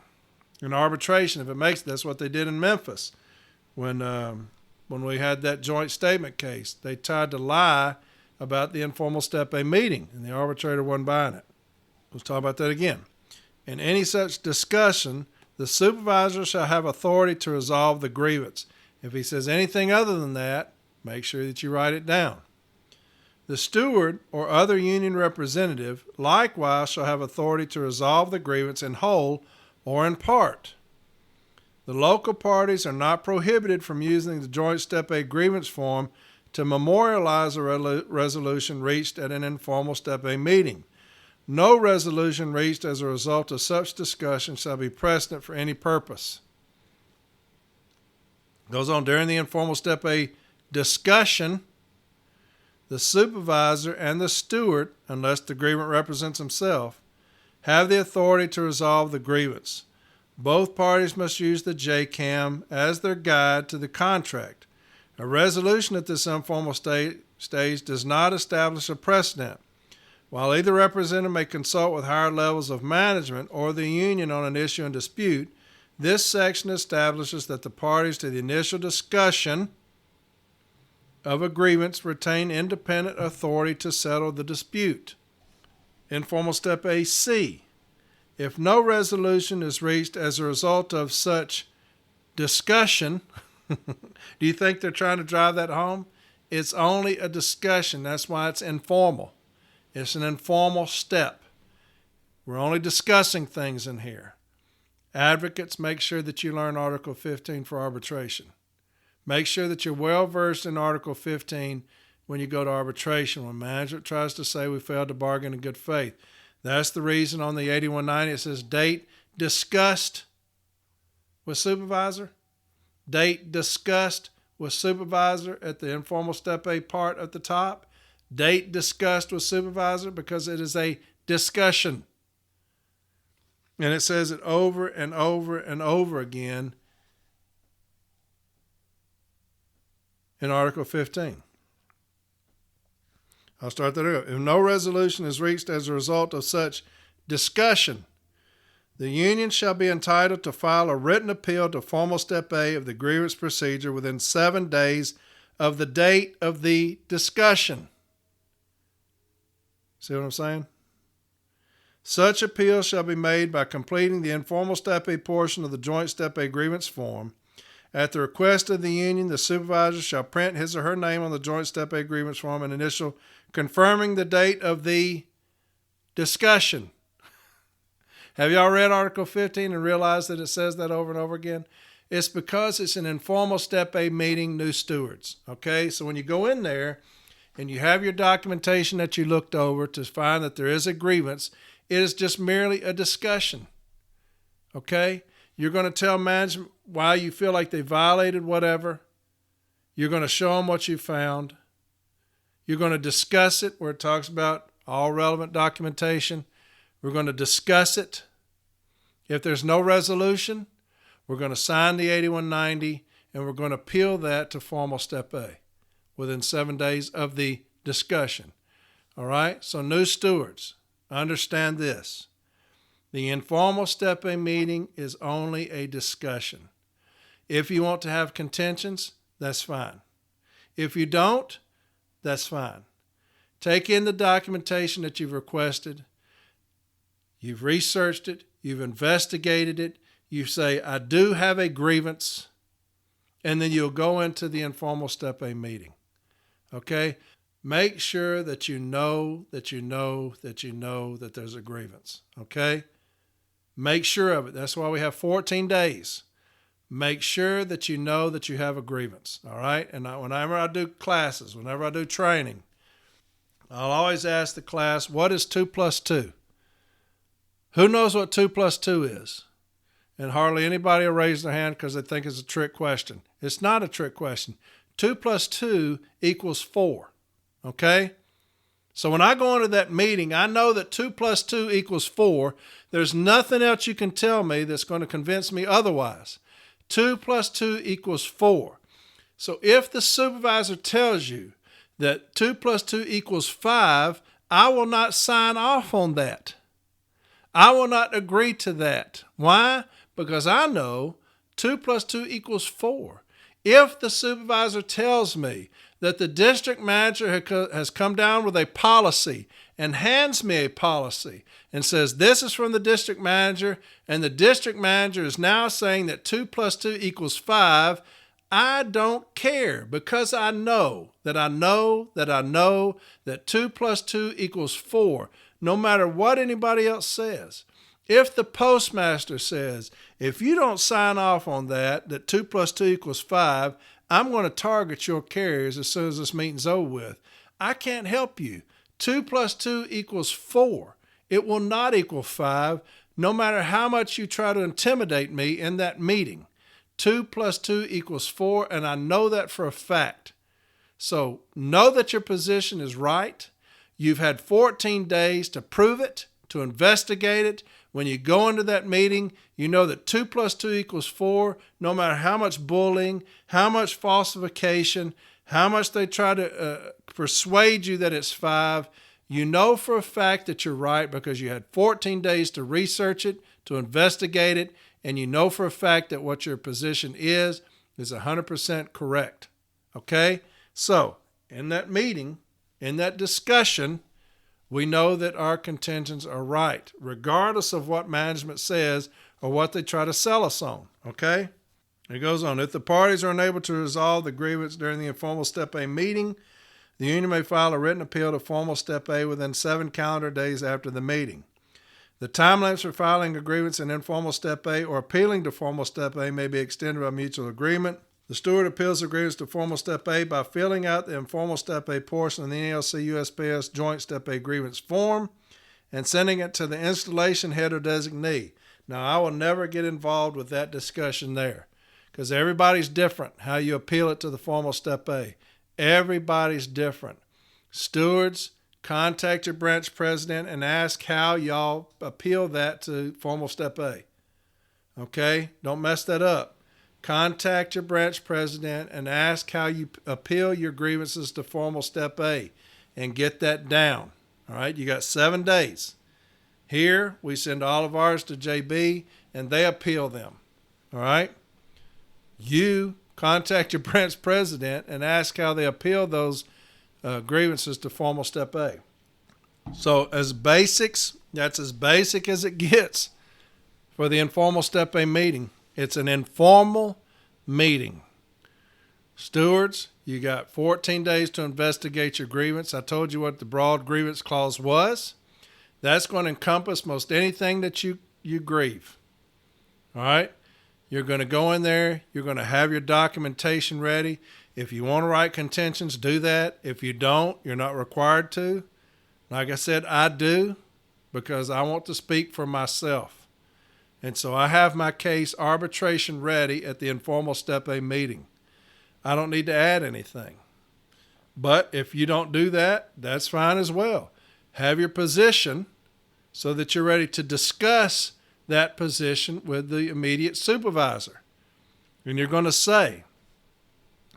in arbitration. If it makes, that's what they did in Memphis when we had that joint statement case. They tried to lie about the informal step A meeting, and the arbitrator wasn't buying it. Let's talk about that again. In any such discussion, the supervisor shall have authority to resolve the grievance. If he says anything other than that, make sure that you write it down. The steward or other union representative likewise shall have authority to resolve the grievance in whole or in part. The local parties are not prohibited from using the joint step A grievance form to memorialize a resolution reached at an informal step A meeting. No resolution reached as a result of such discussion shall be precedent for any purpose. Goes on, during the informal step A discussion, the supervisor and the steward, unless the grievant represents himself, have the authority to resolve the grievance. Both parties must use the JCAM as their guide to the contract. A resolution at this informal stage does not establish a precedent. While either representative may consult with higher levels of management or the union on an issue in dispute, this section establishes that the parties to the initial discussion of a grievance retain independent authority to settle the dispute. Informal step AC. If no resolution is reached as a result of such discussion, do you think they're trying to drive that home? It's only a discussion. That's why it's informal. It's an informal step. We're only discussing things in here. Advocates, make sure that you learn Article 15 for arbitration. Make sure that you're well versed in Article 15 when you go to arbitration. When management tries to say we failed to bargain in good faith, that's the reason on the 8190 it says date discussed with supervisor. Date discussed with supervisor at the informal step A part at the top. Date discussed with supervisor because it is a discussion. And it says it over and over and over again in Article 15. I'll start that over. If no resolution is reached as a result of such discussion, the union shall be entitled to file a written appeal to formal step A of the grievance procedure within 7 days of the date of the discussion. See what I'm saying? Such appeal shall be made by completing the informal Step A portion of the joint Step A grievance form. At the request of the union, the supervisor shall print his or her name on the joint Step A grievance form and initial confirming the date of the discussion. Have y'all read Article 15 and realized that it says that over and over again? It's because it's an informal Step A meeting, new stewards. Okay, so when you go in there and you have your documentation that you looked over to find that there is a grievance, it is just merely a discussion. Okay? You're going to tell management why you feel like they violated whatever. You're going to show them what you found. You're going to discuss it where it talks about all relevant documentation. We're going to discuss it. If there's no resolution, we're going to sign the 8190 and we're going to appeal that to formal Step A within 7 days of the discussion. All right? So new stewards, understand this. The informal Step A meeting is only a discussion. If you want to have contentions, that's fine. If you don't, that's fine. Take in the documentation that you've requested. You've researched it. You've investigated it. You say, I do have a grievance. And then you'll go into the informal Step A meeting. Okay? Make sure that you know that there's a grievance. Okay? Make sure of it. That's why we have 14 days. Make sure that you know that you have a grievance. All right? And whenever I do classes, whenever I do training, I'll always ask the class, what is 2 plus 2? Who knows what 2 plus 2 is? And hardly anybody will raise their hand because they think it's a trick question. It's not a trick question. 2 plus 2 equals 4. Okay? So when I go into that meeting, I know that 2 plus 2 equals 4. There's nothing else you can tell me that's going to convince me otherwise. 2 plus 2 equals 4. So if the supervisor tells you that 2 plus 2 equals 5, I will not sign off on that. I will not agree to that. Why? Because I know 2 plus 2 equals 4. If the supervisor tells me that the district manager has come down with a policy and hands me a policy and says this is from the district manager and the district manager is now saying that 2 plus 2 equals 5, I don't care because I know that 2 plus 2 equals 4, no matter what anybody else says. If the postmaster says, if you don't sign off on that 2 plus 2 equals 5, I'm going to target your carriers as soon as this meeting's over with. I can't help you. 2 plus 2 equals 4. It will not equal 5, no matter how much you try to intimidate me in that meeting. 2 plus 2 equals 4, and I know that for a fact. So know that your position is right. You've had 14 days to prove it, to investigate it. When you go into that meeting, you know that 2 plus 2 equals 4, no matter how much bullying, how much falsification, how much they try to persuade you that it's 5. You know for a fact that you're right because you had 14 days to research it, to investigate it, and you know for a fact that what your position is 100% correct. Okay? So, in that meeting, in that discussion, we know that our contentions are right, regardless of what management says or what they try to sell us on. Okay? It goes on. If the parties are unable to resolve the grievance during the informal Step A meeting, the union may file a written appeal to formal Step A within 7 calendar days after the meeting. The time limits for filing a grievance in informal Step A or appealing to formal Step A may be extended by mutual agreement. The steward appeals the grievance to formal Step A by filling out the informal Step A portion of the NALC USPS joint Step A grievance form and sending it to the installation head or designee. Now, I will never get involved with that discussion there because everybody's different how you appeal it to the formal Step A. Everybody's different. Stewards, contact your branch president and ask how y'all appeal that to formal Step A. Okay? Don't mess that up. Contact your branch president and ask how you appeal your grievances to formal Step A and get that down. All right? You got 7 days. Here, we send all of ours to JB and they appeal them. All right? You contact your branch president and ask how they appeal those grievances to formal Step A. So as basics, That's as basic as it gets for the informal Step A meeting. It's an informal meeting. Stewards, you got 14 days to investigate your grievance. I told you what the broad grievance clause was. That's going to encompass most anything that you grieve. All right? You're going to go in there. You're going to have your documentation ready. If you want to write contentions, do that. If you don't, you're not required to. Like I said, I do because I want to speak for myself. And so I have my case arbitration ready at the informal Step A meeting. I don't need to add anything. But if you don't do that, that's fine as well. Have your position so that you're ready to discuss that position with the immediate supervisor. And you're going to say,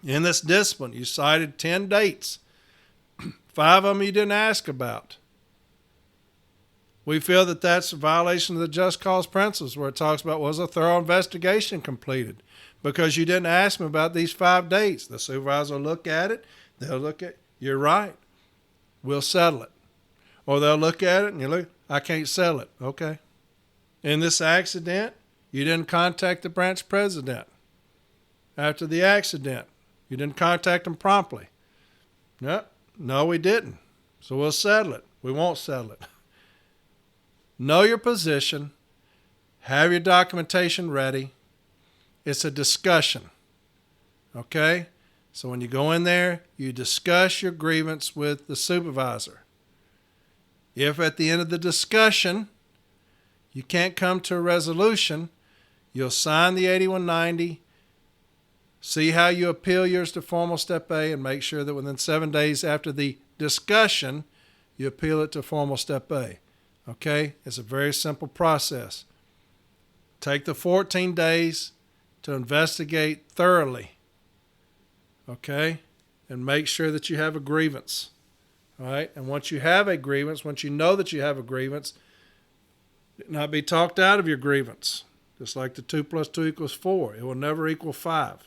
in this discipline, you cited 10 dates. 5 of them you didn't ask about. We feel that that's a violation of the just cause principles where it talks about was a thorough investigation completed because you didn't ask me about these 5 dates. The supervisor will look at it. They'll look at, you're right. We'll settle it. Or they'll look at it and you look, I can't settle it. Okay. In this accident, you didn't contact the branch president. After the accident, you didn't contact him promptly. No, we didn't. So we'll settle it. We won't settle it. Know your position. Have your documentation ready. It's a discussion. Okay? So when you go in there, you discuss your grievance with the supervisor. If at the end of the discussion you can't come to a resolution, you'll sign the 8190, see how you appeal yours to formal Step A, and make sure that within 7 days after the discussion, you appeal it to formal Step A. Okay? It's a very simple process. Take the 14 days to investigate thoroughly. Okay? And make sure that you have a grievance. All right? And once you have a grievance, once you know that you have a grievance, not be talked out of your grievance. Just like the 2 + 2 = 4. It will never equal 5.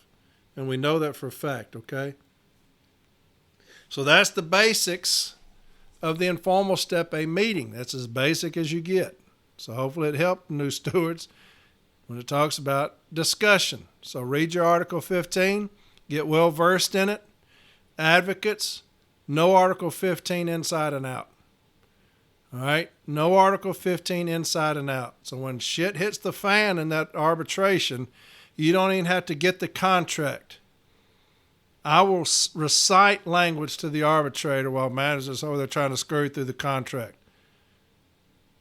And we know that for a fact, okay? So that's the basics of the informal Step A meeting. That's as basic as you get. So hopefully it helped new stewards when it talks about discussion. So read your Article 15, get well versed in it. Advocates, know Article 15 inside and out. All right? Know Article 15 inside and out. So when shit hits the fan in that arbitration, you don't even have to get the contract. I will recite language to the arbitrator while managers over there trying to scurry through the contract.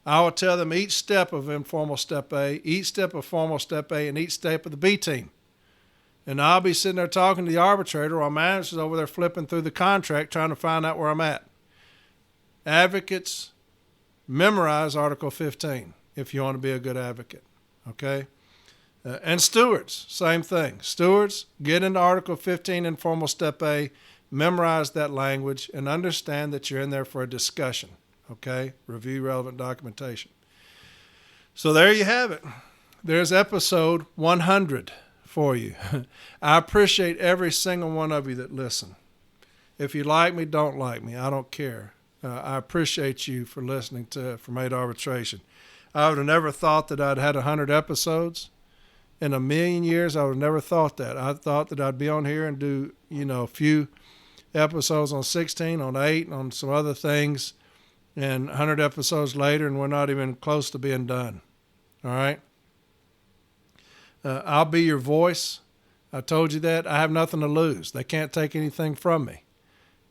I will tell them each step of informal Step A, each step of formal Step A, and each step of the B team. And I'll be sitting there talking to the arbitrator while managers over there flipping through the contract trying to find out where I'm at. Advocates, memorize Article 15 if you want to be a good advocate. Okay? And stewards, same thing. Stewards, get into Article 15 informal Step A, memorize that language, and understand that you're in there for a discussion. Okay? Review relevant documentation. So there you have it. There's episode 100 for you. I appreciate every single one of you that listen. If you like me, don't like me. I don't care. I appreciate you for listening to From A to Arbitration. I would have never thought that I'd had 100 episodes. In a million years, I would have never thought that. I thought that I'd be on here and do, a few episodes on 16, on 8, on some other things, and 100 episodes later, and we're not even close to being done. All right? I'll be your voice. I told you that. I have nothing to lose. They can't take anything from me.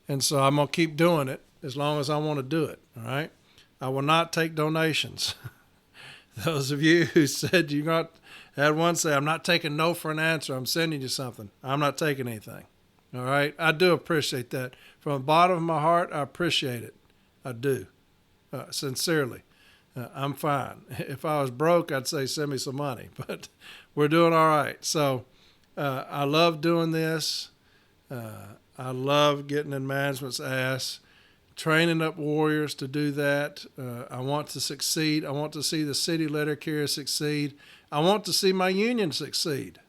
And so I'm going to keep doing it as long as I want to do it. All right? I will not take donations. Those of you who said you got... I had one say, I'm not taking no for an answer. I'm sending you something. I'm not taking anything. All right? I do appreciate that. From the bottom of my heart, I appreciate it. I do. Sincerely. I'm fine. If I was broke, I'd say send me some money. But we're doing all right. So I love doing this. I love getting in management's ass, training up warriors to do that. I want to succeed. I want to see the city letter carrier succeed. I want to see my union succeed.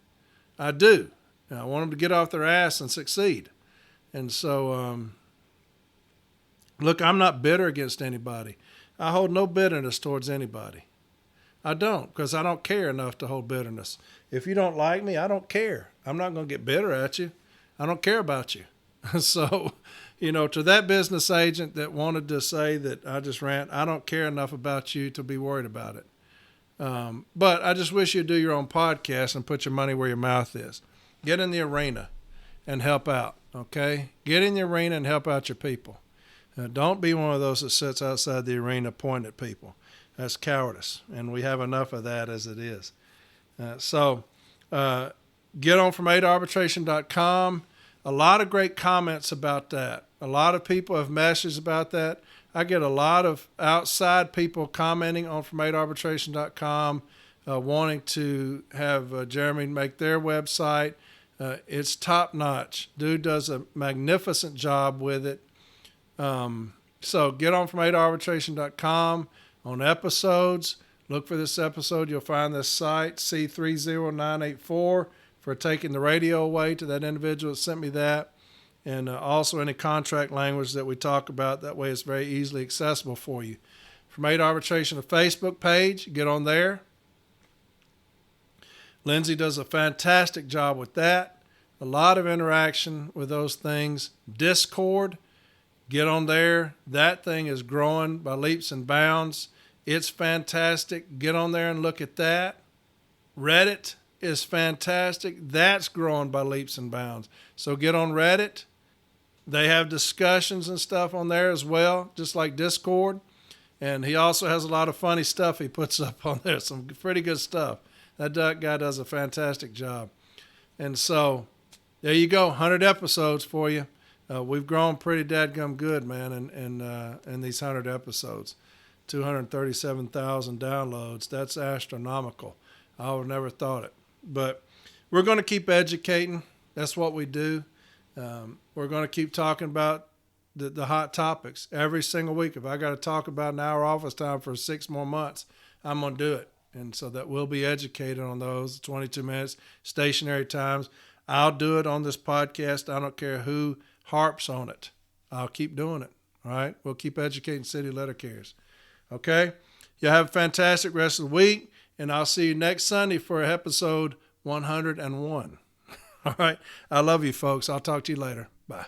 I do. I want them to get off their ass and succeed. And so, look, I'm not bitter against anybody. I hold no bitterness towards anybody. I don't, because I don't care enough to hold bitterness. If you don't like me, I don't care. I'm not going to get bitter at you. I don't care about you. So, to that business agent that wanted to say that I just rant, I don't care enough about you to be worried about it. But I just wish you'd do your own podcast and put your money where your mouth is. Get in the arena and help out, okay? Get in the arena and help out your people. Don't be one of those that sits outside the arena pointing at people. That's cowardice, and we have enough of that as it is. So get on from arbitration.com. A lot of great comments about that. A lot of people have messages about that. I get a lot of outside people commenting on from arbitration.com, wanting to have Jeremy make their website. It's top notch. Dude does a magnificent job with it. So get on from arbitration.com. On episodes, look for this episode. You'll find this site, C30984, for taking the radio away to that individual that sent me that. And also any contract language that we talk about. That way it's very easily accessible for you. From Arbitration, a Facebook page, get on there. Lindsay does a fantastic job with that. A lot of interaction with those things. Discord, get on there. That thing is growing by leaps and bounds. It's fantastic. Get on there and look at that. Reddit is fantastic. That's growing by leaps and bounds. So get on Reddit. They have discussions and stuff on there as well, just like Discord. And he also has a lot of funny stuff he puts up on there, some pretty good stuff. That guy does a fantastic job. And so there you go, 100 episodes for you. We've grown pretty dadgum good, man, in these 100 episodes. 237,000 downloads. That's astronomical. I would have never thought it. But we're going to keep educating. That's what we do. We're going to keep talking about the hot topics every single week. If I got to talk about an hour office time for 6 more months, I'm going to do it. And so that we'll be educated on those 22 minutes, stationary times. I'll do it on this podcast. I don't care who harps on it. I'll keep doing it. All right? We'll keep educating city letter carriers. Okay? You have a fantastic rest of the week, and I'll see you next Sunday for episode 101. All right? I love you, folks. I'll talk to you later. Bye.